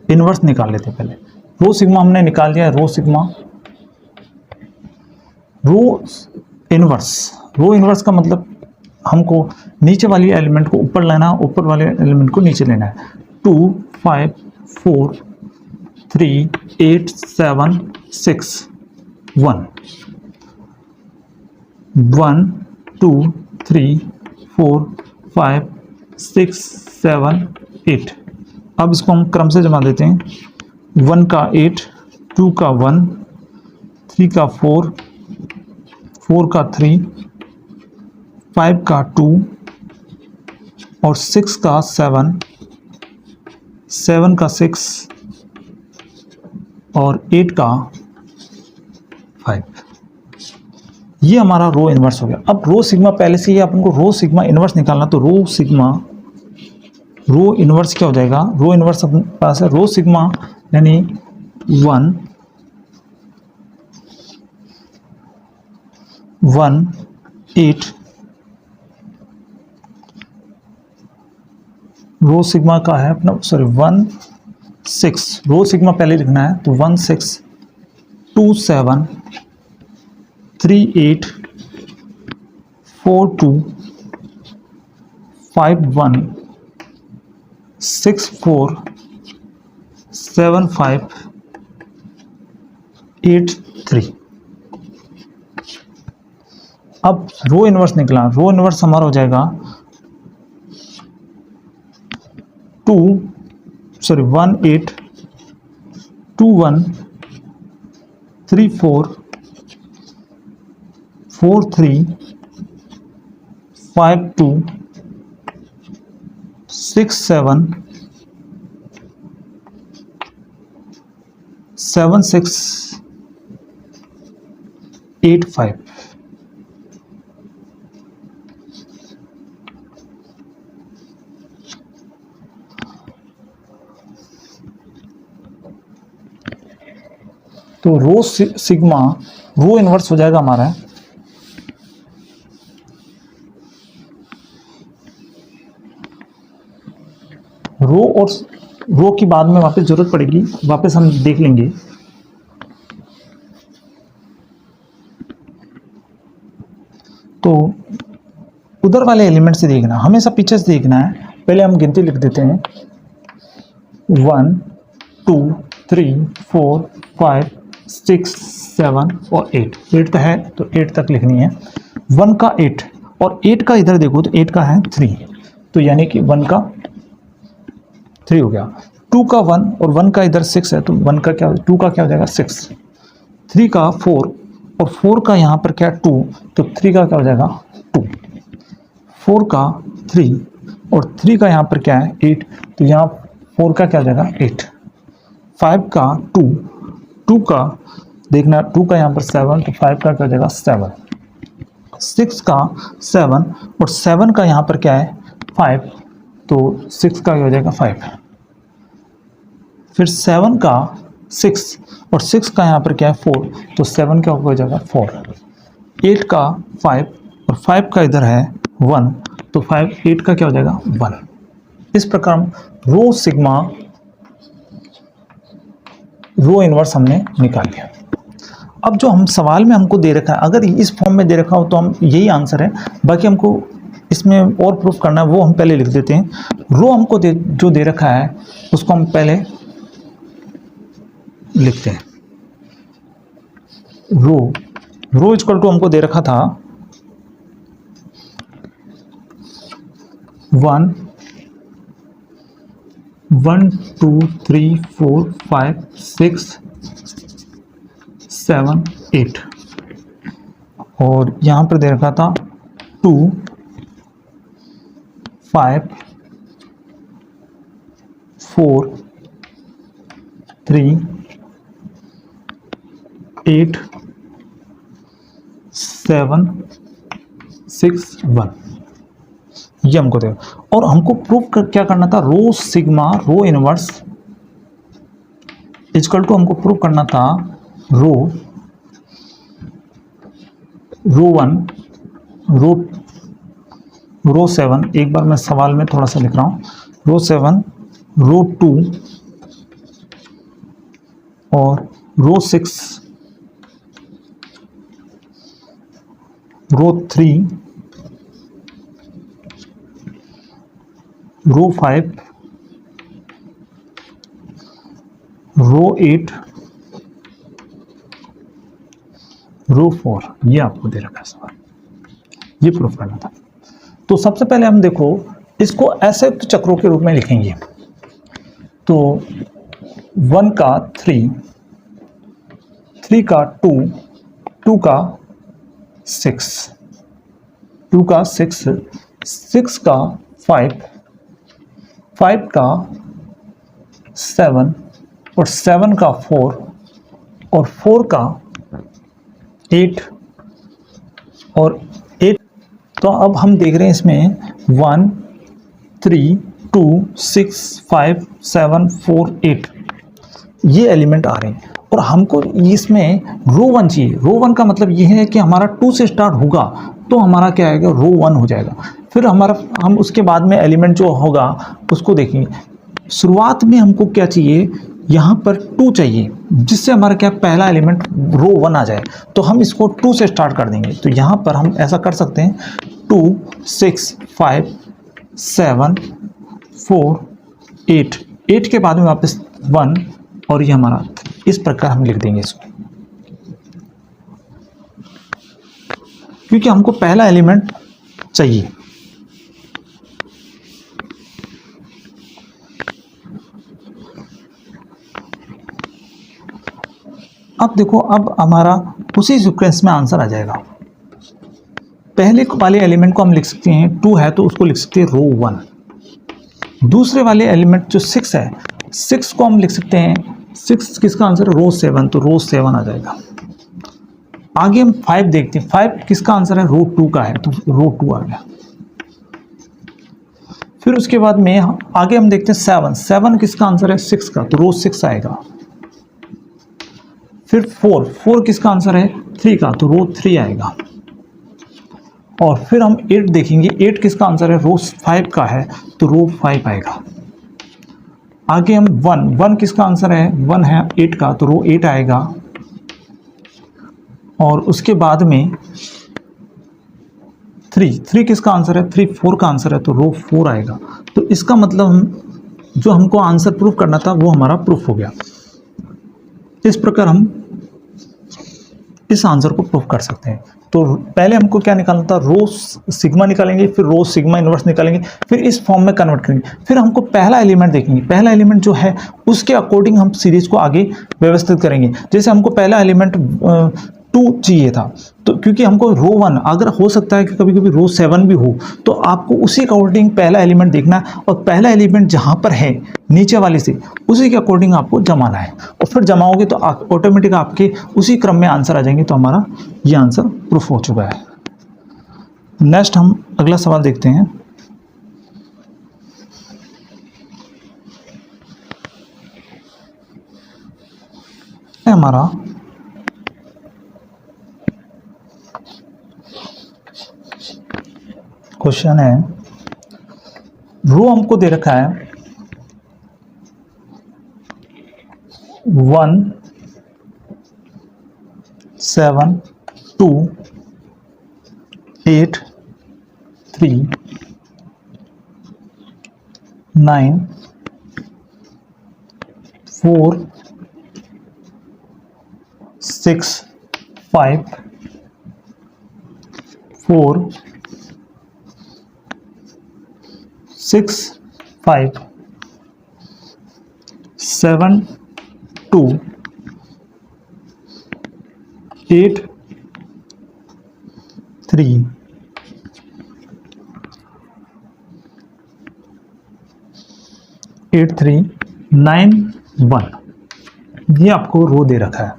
इनवर्स निकाल लेते हैं। पहले रो सिग्मा हमने निकाल दिया, रो सिग्मा रो इनवर्स का मतलब हमको नीचे वाली एलिमेंट को ऊपर लेना, ऊपर वाले एलिमेंट को नीचे लेना है। 2 5 4 3 8 7 6 1 1 2 3 4 5 6 7 8। अब इसको हम क्रम से जमा देते हैं। 1 का 8, 2 का 1, 3 का 4, 4 का 3, 5 का 2 और 6 का 7, 7 का 6 और 8 का 5। ये हमारा रो इनवर्स हो गया। अब रो सिग्मा पहले से ही अपन को रो सिग्मा इनवर्स निकालना, तो रो सिग्मा रो इनवर्स क्या हो जाएगा, रो इनवर्स अपने पास है रो सिग्मा यानी 1 1 8 रो सिग्मा का है अपना 1 6 रो सिग्मा पहले लिखना है, तो 1 6 2 7 3 8 4 2 5 1 6 4 7 5 8 3। अब रो इनवर्स निकला, रो इनवर्स हमारा हो जाएगा 1 8 2 1 3 4 4 3 5 2 6 7 7 6 8 5। तो रो सिग्मा रो इनवर्स हो जाएगा हमारा रो, और रो की बाद में वापस जरूरत पड़ेगी, वापस हम देख लेंगे। तो उधर वाले एलिमेंट से देखना, हमेशा पीछे से देखना है। पहले हम गिनती लिख देते हैं 1 2 3 4 5 6 7 और 8 तक है, तो 8 तक लिखनी है। 1 का 8 और 8 का इधर देखो तो 8 का है 3, तो यानी कि 1 का 3 हो गया। 2 का 1 और 1 का इधर 6 है, तो 1 का क्या 2 का क्या हो जाएगा 6। 3 का 4 और 4 का यहाँ पर क्या 2, तो 3 का क्या हो जाएगा 2। 4 का 3 और 3 का यहाँ पर क्या है 8, तो यहाँ 4 का क्या हो जाएगा 8। 5 का 2, 2 का देखना 2 का यहाँ पर 7, तो 5 का क्या हो जाएगा 7। 6 का 7 और 7 का यहाँ पर क्या है 5, तो 6 का क्या हो जाएगा 5। फिर 7 का 6 और 6 का यहाँ पर क्या है 4, तो 7 का हो जाएगा 4। 8 का 5 और 5 का इधर है 1, तो 8 का क्या हो जाएगा 1। इस प्रकार रो सिग्मा रो इनवर्स हमने निकाल लिया। अब जो हम सवाल में हमको दे रखा है, अगर इस फॉर्म में दे रखा हो तो हम यही आंसर है, बाकी हमको इसमें और प्रूफ करना है वो हम पहले लिख देते हैं। रो हमको जो दे रखा है उसको हम पहले लिखते हैं। रो इक्वल टू हमको दे रखा था 1 2 3 4 5 6 7 8 और यहाँ पर दे रखा था 2 5 4 3 8 7 6 1 ये हमको देगा। और हमको प्रूफ क्या करना था, rho sigma rho inverse equal to हमको प्रूफ करना था रो 1 रो 7, एक बार मैं सवाल में थोड़ा सा लिख रहा हूँ, रो 7 रो 2 और रो 6 रो 3 रो 5 रो 8 रो 4, ये आपको दे रखा है सवाल, ये प्रूफ करना था। तो सबसे पहले हम देखो इसको असंयुक्त चक्रों के रूप में लिखेंगे। तो 1 का 3 का 2 2 का 6 2 का 6 6 का 5 5 का 7 और 7 का 4 और 4 का 8 और 8। तो अब हम देख रहे हैं इसमें 1 3 2 6 5 7 4 8 ये एलिमेंट आ रहे हैं और हमको इसमें रो 1 चाहिए। रो 1 का मतलब ये है कि हमारा 2 से स्टार्ट होगा तो हमारा क्या आएगा, रो 1 हो जाएगा। फिर हम उसके बाद में एलिमेंट जो होगा उसको देखेंगे। शुरुआत में हमको क्या चाहिए, यहाँ पर 2 चाहिए जिससे हमारा क्या पहला एलिमेंट रो 1 आ जाए। तो हम इसको 2 से स्टार्ट कर देंगे। तो यहाँ पर हम ऐसा कर सकते हैं 2 6 5 7 4 8 के बाद में वापस 1 और ये हमारा, इस प्रकार हम लिख देंगे इसको, क्योंकि हमको पहला एलिमेंट चाहिए। अब देखो, अब हमारा उसी सीक्वेंस में आंसर आ जाएगा। पहले वाले एलिमेंट को हम लिख सकते हैं 2 है तो उसको लिख सकते हैं रो 1। दूसरे वाले एलिमेंट जो 6 है 6 को हम लिख सकते हैं 6 किसका आंसर है, रो 7, तो रो 7 आ जाएगा। आगे हम 5 देखते हैं, 5 किसका आंसर है, रो 2 का है तो रो 2 आ गया। फिर उसके बाद में आगे हम देखते हैं 7 किसका आंसर है, 6 का, तो रो 6 आएगा। फिर 4 किसका आंसर है, 3 का, तो रो 3 आएगा। और फिर हम 8 देखेंगे, 8 किसका आंसर है, रो 5 का है तो रो 5 आएगा। आगे हम 1 किसका आंसर है, 1 है 8 का, तो रो 8 आएगा। और उसके बाद में 3 किसका आंसर है, 4 का आंसर है तो रो 4 आएगा। तो इसका मतलब जो हमको आंसर प्रूफ करना था वो हमारा प्रूफ हो गया। इस प्रकार हम इस आंसर को प्रूफ कर सकते हैं। तो पहले हमको क्या निकालना था, रो सिग्मा निकालेंगे, फिर रो सिग्मा इनवर्स निकालेंगे, फिर इस फॉर्म में कन्वर्ट करेंगे। फिर हमको पहला एलिमेंट देखेंगे, पहला एलिमेंट जो है उसके अकॉर्डिंग हम सीरीज को आगे व्यवस्थित करेंगे। जैसे हमको पहला एलिमेंट 2 चाहिए था, तो क्योंकि हमको रो 1, अगर हो सकता है कि कभी कभी रो 7 भी हो, तो आपको उसी के अकॉर्डिंग पहला एलिमेंट देखना है और पहला एलिमेंट जहाँ पर है नीचे वाले से उसी के अकॉर्डिंग आपको जमाना है। और फिर जमाओगे तो ऑटोमेटिक आपके उसी क्रम में आंसर आ जाएंगे। तो हमारा ये आंसर प्रूफ हो चुका है। नेक्स्ट हम अगला सवाल देखते हैं। हमारा क्वेश्चन है, रो हमको दे रखा है 1 7 2 8 3 9 4 6 5 4 6 5 7 2 8 3 8 3 9 1। ये आपको रो दे रखा है,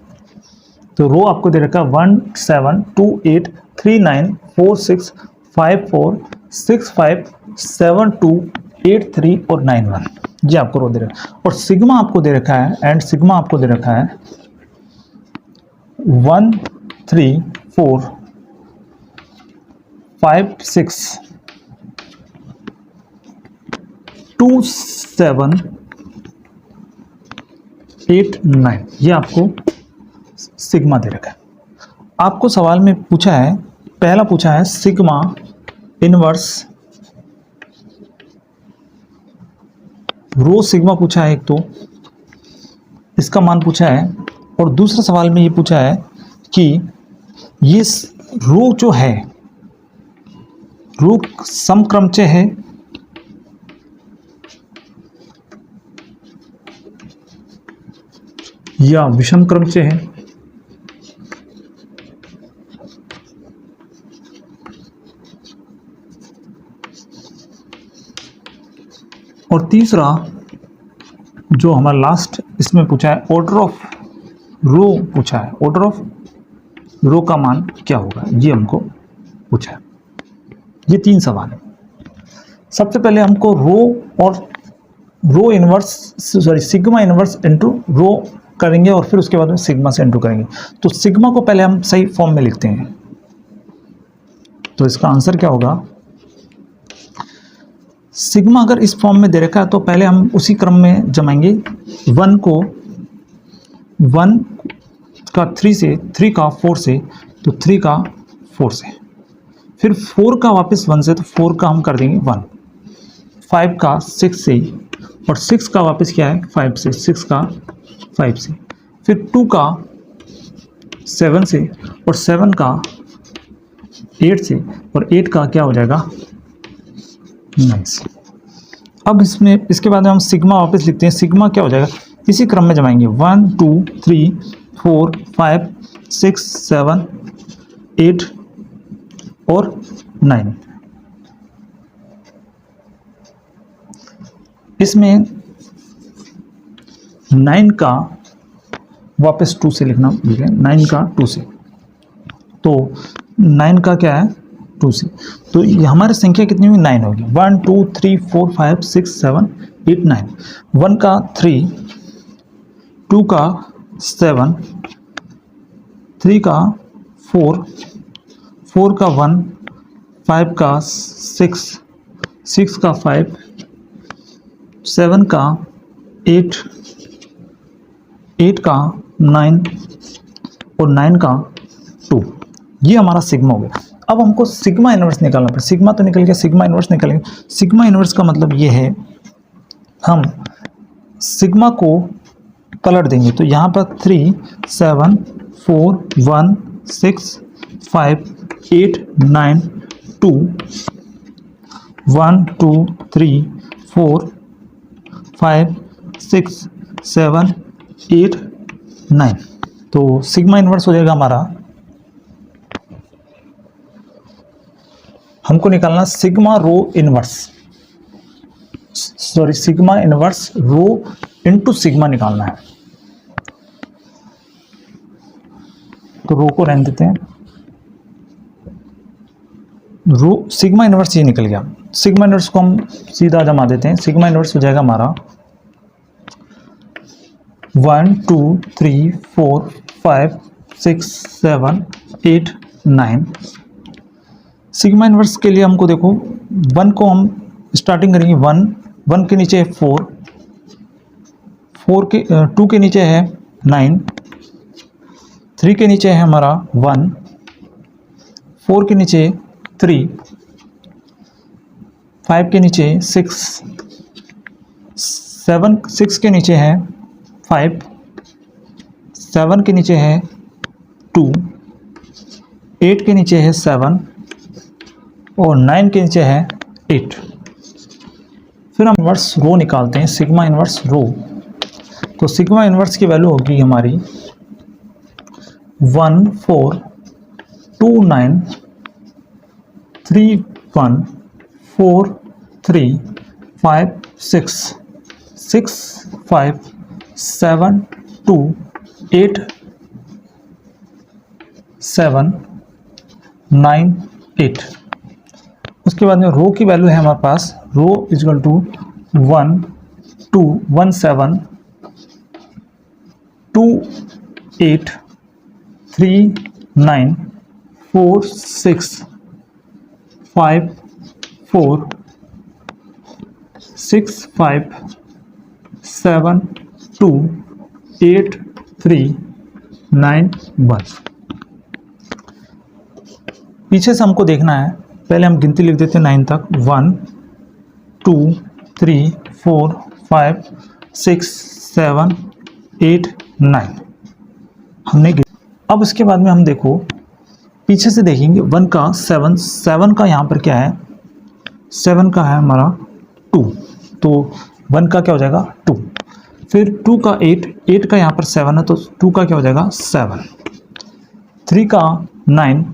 तो रो आपको दे रखा है 1 7 2 8 3 9 4 6 5 4 6 5 7 2 8 3 और 9 1। ये आपको रो दे रखा है। और सिग्मा आपको दे रखा है, एंड सिग्मा आपको दे रखा है 1 3 4 5 6 2 7 8 9। ये आपको सिग्मा दे रखा है। आपको सवाल में पूछा है, पहला पूछा है सिग्मा इनवर्स रो सिग्मा पूछा है एक, तो इसका मान पूछा है। और दूसरा सवाल में ये पूछा है कि ये रो जो है, रो समक्रमचय है या विषम क्रमचय है। और तीसरा जो हमारा लास्ट इसमें पूछा है ऑर्डर ऑफ रो पूछा है, ऑर्डर ऑफ रो का मान क्या होगा, ये हमको पूछा है। ये 3 सवाल है। सबसे पहले हमको रो और rho inverse sorry sigma inverse into rho करेंगे और फिर उसके बाद में सिग्मा से इनटू करेंगे। तो सिग्मा को पहले हम सही फॉर्म में लिखते हैं, तो इसका आंसर क्या होगा, सिग्मा अगर इस फॉर्म में दे रखा है तो पहले हम उसी क्रम में जमाएंगे। 1 को 1 का 3 से, 3 का 4 से, तो 3 का 4 से, फिर 4 का वापस 1 से, तो 4 का हम कर देंगे 1, 5 का 6 से, और 6 का वापस क्या है 5 से, 6 का 5 से, फिर 2 का 7 से, और 7 का 8 से, और 8 का क्या हो जाएगा 9 से। अब इसमें इसके बाद में हम सिग्मा वापस लिखते हैं। सिग्मा क्या हो जाएगा, इसी क्रम में जमाएंगे 1 2 3 4 5 6 7 8 और 9। इसमें 9 का वापस 2 से लिखना, 9 का 2 से, तो 9 का क्या है 2 से, तो ये हमारी संख्या कितनी हुई 9 होगी। 1 2 3 4 5 6 7 8 9। 1 का 3, 2 का 7, 3 का 4, 4 का 1, 5 का 6, 6 का 5, 7 का 8, 8 का 9 और 9 का 2। ये हमारा सिग्मा हो गया। अब हमको सिग्मा इनवर्स निकालना पड़ेगा। सिग्मा तो निकल गया, सिग्मा इनवर्स निकालेंगे। सिग्मा इनवर्स का मतलब ये है, हम सिग्मा को पलट देंगे, तो यहाँ पर 3 7 4 1 6 5 8 9 2 1 2 3 4 5 6 7 8 9। तो सिग्मा इनवर्स हो जाएगा हमारा, हमको निकालना sigma rho inverse, sorry sigma inverse रो इनटू सिग्मा निकालना है। तो रो को रहने देते हैं, रो सिग्मा इनवर्स ये निकल गया। सिग्मा इनवर्स को हम सीधा जमा देते हैं। सिग्मा इनवर्स हो जाएगा हमारा 1 2 3 4 5 6 7 8 9। सिग्मा इनवर्स के लिए हमको देखो 1 को हम स्टार्टिंग करेंगे 1, 1 के नीचे है 4, 4 के 2 के नीचे है 9, 3 के नीचे है हमारा 1, 4 के नीचे 3, 5 के नीचे 6, 7 6 के नीचे है 5, 7 के नीचे है 2, 8 के नीचे है 7 और 9 के नीचे है 8। फिर हम इन्वर्स रो निकालते हैं, सिग्मा इन्वर्स रो। तो सिग्मा इन्वर्स की वैल्यू होगी हमारी 1 4 2 9 3 1 4 3 5 6 6 5 7 2 8 7 9 8। उसके बाद में रो की वैल्यू है हमारे पास, रो इजल टू 1 2 1 7 2 8 3 9 4 6 5 4 6 5 7 2 8 3 9 1। पीछे से हमको देखना है, पहले हम गिनती लिख देते हैं 9 तक। 1 2 3 4 5 6 7 8 9 हमने अब इसके बाद में हम देखो पीछे से देखेंगे 1 का 7 7 का यहाँ पर क्या है, 7 का है हमारा 2, तो 1 का क्या हो जाएगा 2। फिर 2 का 8 8 का यहाँ पर 7 है तो 2 का क्या हो जाएगा 7। 3 का 9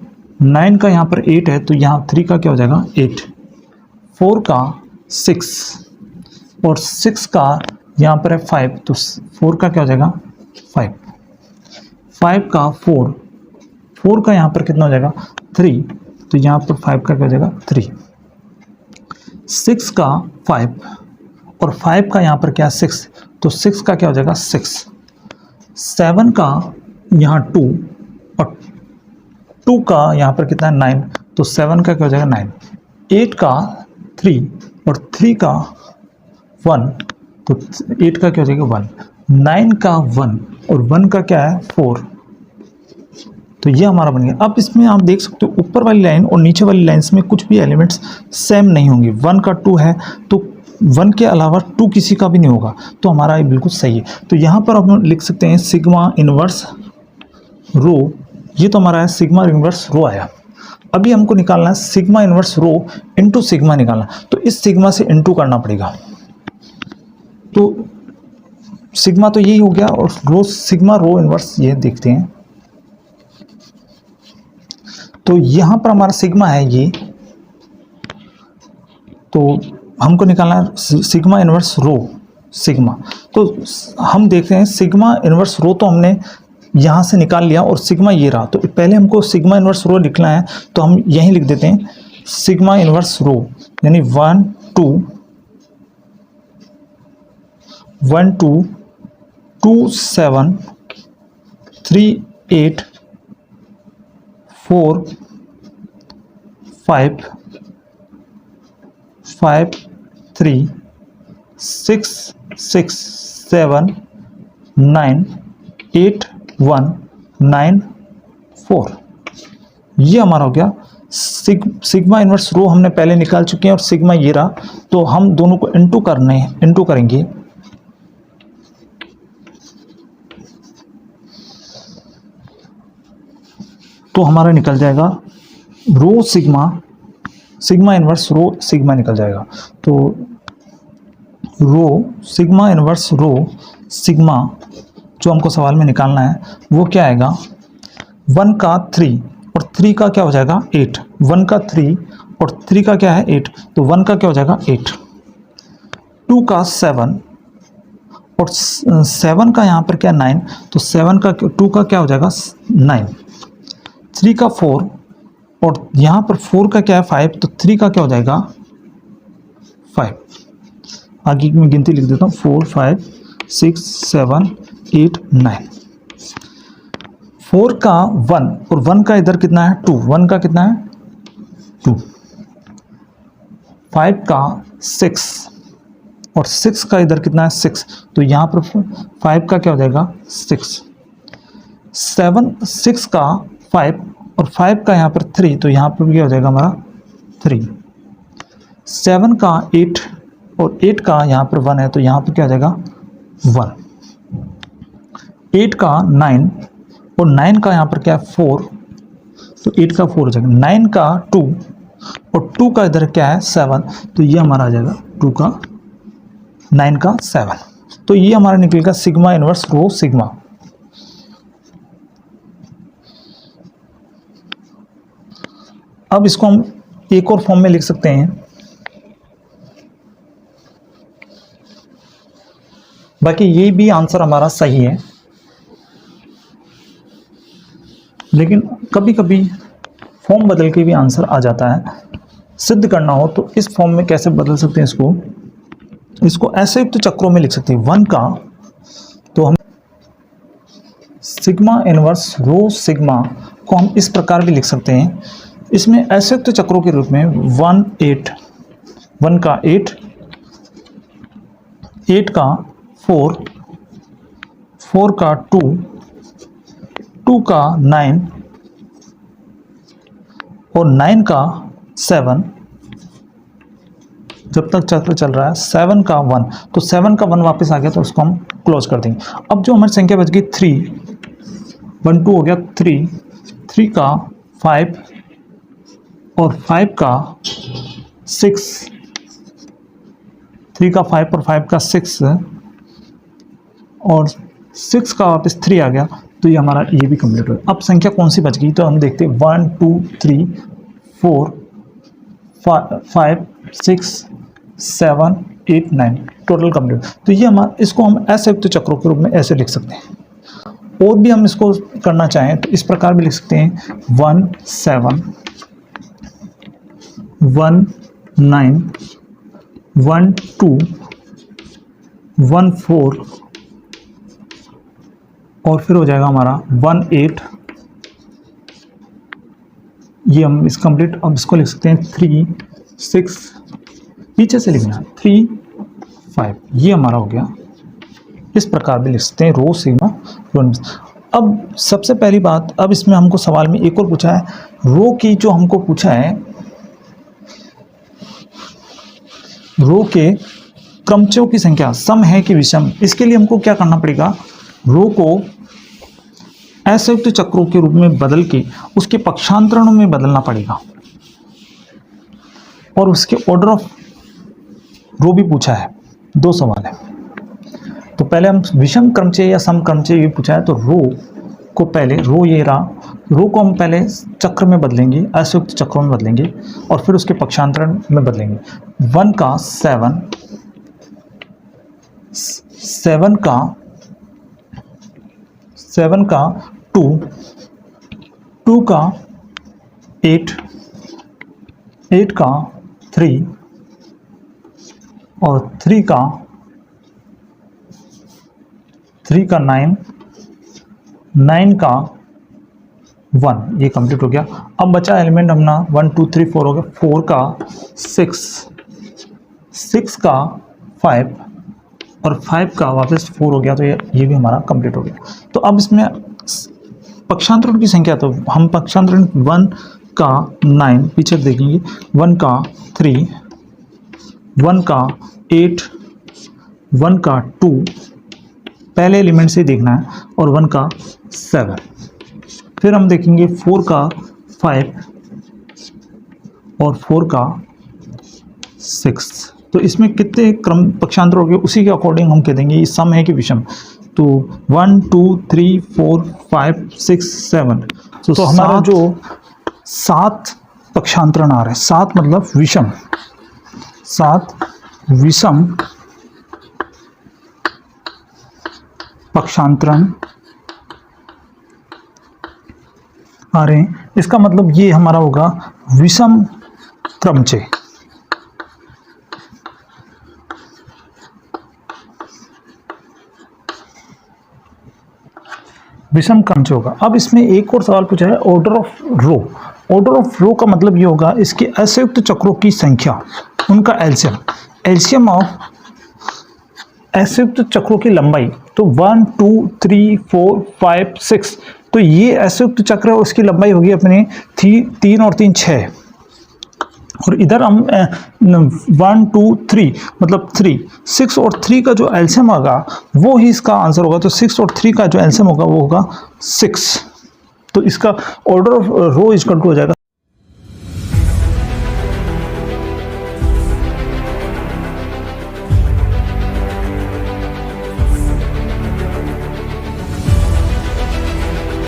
9 का यहाँ पर 8 है तो यहाँ 3 का क्या हो जाएगा 8। 4 का 6 और 6 का यहाँ पर है 5 तो 4 का क्या हो जाएगा 5। 5 का 4 4 का यहाँ पर कितना हो जाएगा 3 तो यहाँ पर 5 का क्या हो जाएगा 3। 6 का 5 और 5 का यहाँ पर क्या 6 तो 6 का क्या हो जाएगा 6। 7 का यहाँ 2 और 2 का यहाँ पर कितना है 9 तो 7 का क्या हो जाएगा 9। 8 का 3 और 3 का 1 तो 8 का क्या हो जाएगा 1। 9 का 1 और 1 का क्या है 4, तो ये हमारा बन गया। अब इसमें आप देख सकते हो ऊपर वाली लाइन और नीचे वाली लाइन्स में कुछ भी एलिमेंट्स सेम नहीं होंगे। 1 का 2 है तो 1 के अलावा 2 किसी का भी नहीं होगा, तो हमारा ये बिल्कुल सही है। तो यहाँ पर हम लिख सकते हैं सिग्मा इनवर्स रो, ये तो हमारा है सिग्मा इनवर्स रो आया। अभी हमको निकालना है सिग्मा इनवर्स रो इनटू सिग्मा निकालना, तो इस सिग्मा से इनटू करना पड़ेगा। तो सिग्मा तो यही हो गया और रो सिग्मा रो इनवर्स ये देखते हैं। तो यहाँ पर हमारा सिग्मा है ये, तो हमको निकालना है सिग्मा इनवर्स रो सिग्मा। तो हम देखते हैं सिग्मा इनवर्स रो तो हमने यहाँ से निकाल लिया और सिग्मा ये रहा, तो पहले हमको सिग्मा इनवर्स रो लिखना है तो हम यहीं लिख देते हैं सिग्मा इनवर्स रो, यानी 1 2 1 2 2 7 3 8 4 5 5 3 6 6 7 9 8 1 9 4। ये हमारा हो गया सिग्मा इनवर्स रो हमने पहले निकाल चुके हैं और सिग्मा ये रहा, तो हम दोनों को इंटू करेंगे। तो हमारा निकल जाएगा रो सिग्मा इनवर्स रो सिग्मा निकल जाएगा। तो रो सिग्मा इनवर्स रो सिग्मा जो हमको सवाल में निकालना है वो क्या आएगा, 1 का 3 और 3 का क्या हो जाएगा 8। 1 का 3 और 3 का क्या है 8, तो 1 का क्या हो जाएगा 8। 2 का 7 और 7 का यहाँ पर क्या 9, तो 7 का 2 का क्या हो जाएगा 9। 3 का 4 और यहाँ पर 4 का क्या है 5, तो 3 का क्या हो जाएगा 5। आगे मैं गिनती लिख देता हूँ 4 5 6 7 8 9। 4 का 1 और 1 का इधर कितना है 2, 1 का कितना है 2। 5 का 6 और 6 का इधर कितना है 6, तो यहाँ पर 5 का क्या हो जाएगा 6। 6 का 5 और 5 का यहाँ पर 3, तो यहाँ पर क्या हो जाएगा हमारा 3। 7 का 8 और 8 का यहाँ पर 1 है, तो यहाँ पर क्या हो जाएगा 1। 8 का 9 और 9 का यहाँ पर क्या है 4, तो 8 का 4 हो जाएगा, 9 का 2 और 2 का इधर क्या है 7, तो ये हमारा आ जाएगा 2 का 9 का 7। तो ये हमारा निकलेगा सिग्मा इनवर्स रो सिग्मा। अब इसको हम एक और फॉर्म में लिख सकते हैं, बाकी ये भी आंसर हमारा सही है, लेकिन कभी कभी फॉर्म बदल के भी आंसर आ जाता है। सिद्ध करना हो तो इस फॉर्म में कैसे बदल सकते हैं इसको ऐसे युक्त चक्रों में लिख सकते हैं 1 का, तो हम सिग्मा इनवर्स रो सिग्मा को हम इस प्रकार भी लिख सकते हैं। इसमें ऐसे युक्त चक्रों के रूप में 1 8, 1 का 8, 8 का 4, 4 का 2, 2 का 9 और 9 का 7, जब तक चक्र चल रहा है 7 का 1, तो 7 का 1 वापस आ गया तो उसको हम क्लोज कर देंगे। अब जो हमारी संख्या बच गई 3, 1 2 हो गया 3, 3 का 5 और 5 का 6, 3 का 5 और 5 का 6 और 6 का वापस 3 आ गया, तो ये हमारा ये भी कंप्लीट हो गया। अब संख्या कौन सी बच गई, तो हम देखते हैं 1 2 3 4 5 6 7 8 9 टोटल कंप्लीट। तो ये हमारा, इसको हम ऐसे युक्त चक्रों के रूप में ऐसे लिख सकते हैं। और भी हम इसको करना चाहें तो इस प्रकार भी लिख सकते हैं 1 7 1 9 1 2 1 4 और फिर हो जाएगा हमारा 1 8। ये हम इस कंप्लीट, अब इसको लिख सकते हैं 3 6, पीछे से लिखना 3 5, ये हमारा हो गया। इस प्रकार भी लिख सकते हैं रो सिग्मा रो। अब सबसे पहली बात, अब इसमें हमको सवाल में एक और पूछा है, रो की जो हमको पूछा है, रो के क्रमचयों की संख्या सम है कि विषम, इसके लिए हमको क्या करना पड़ेगा, रो को ऐसे युक्त चक्रों के रूप में बदल के उसके पक्षांतरणों में बदलना पड़ेगा, और उसके ऑर्डर ऑफ रो भी पूछा है। 2 सवाल है, तो पहले हम विषम क्रमचय या सम क्रमचय ये पूछा है, तो रो को पहले, रो ये रहा, रो को हम पहले चक्र में बदलेंगे, ऐसे युक्त चक्रों में बदलेंगे और फिर उसके पक्षांतरण में बदलेंगे। 1 का 7, 7 का 2, 2 का 8, 8 का 3 और 3 का 9, 9 का 1, ये कंप्लीट हो गया। अब बचा एलिमेंट अपना 1 2 3 4 हो गया, 4 का 6, 6 का 5 और 5 का वापस 4 हो गया, तो ये भी हमारा कंप्लीट हो गया। तो अब इसमें पक्षांतरण की संख्या, तो हम पक्षांतरण 1 का 9 पीछे देखेंगे, 1 का 3, 1 का 8, 1 का 2 पहले एलिमेंट से देखना है और 1 का 7, फिर हम देखेंगे 4 का 5 और 4 का 6। तो इसमें कितने क्रम पक्षांतर हो गए, उसी के अकॉर्डिंग हम कह देंगे ये सम है कि विषम। तो 1 2 3 4 5 6 7, तो हमारा जो 7 पक्षांतरण आ रहे हैं, 7 मतलब विषम, 7 विषम पक्षांतरण आ रहे हैं। इसका मतलब ये हमारा होगा विषम क्रमचय। विषम क्रमचय होगा। अब इसमें एक और सवाल पूछा है order of rho. Order of rho का मतलब ये होगा इसके असंयुक्त चक्रों की संख्या, उनका एलसीएम, एलसीएम ऑफ असंयुक्त चक्रों की लंबाई। तो 1 2 3 4 5 6, तो ये असंयुक्त चक्र है, उसकी लंबाई होगी अपने 3 और 3 6, और इधर हम 1 2 3 मतलब 3 6 और 3 का जो एलसीएम होगा वो ही इसका आंसर होगा। तो 6 और 3 का जो एलसीएम होगा वो होगा 6। तो इसका order of rho is equal to हो जाएगा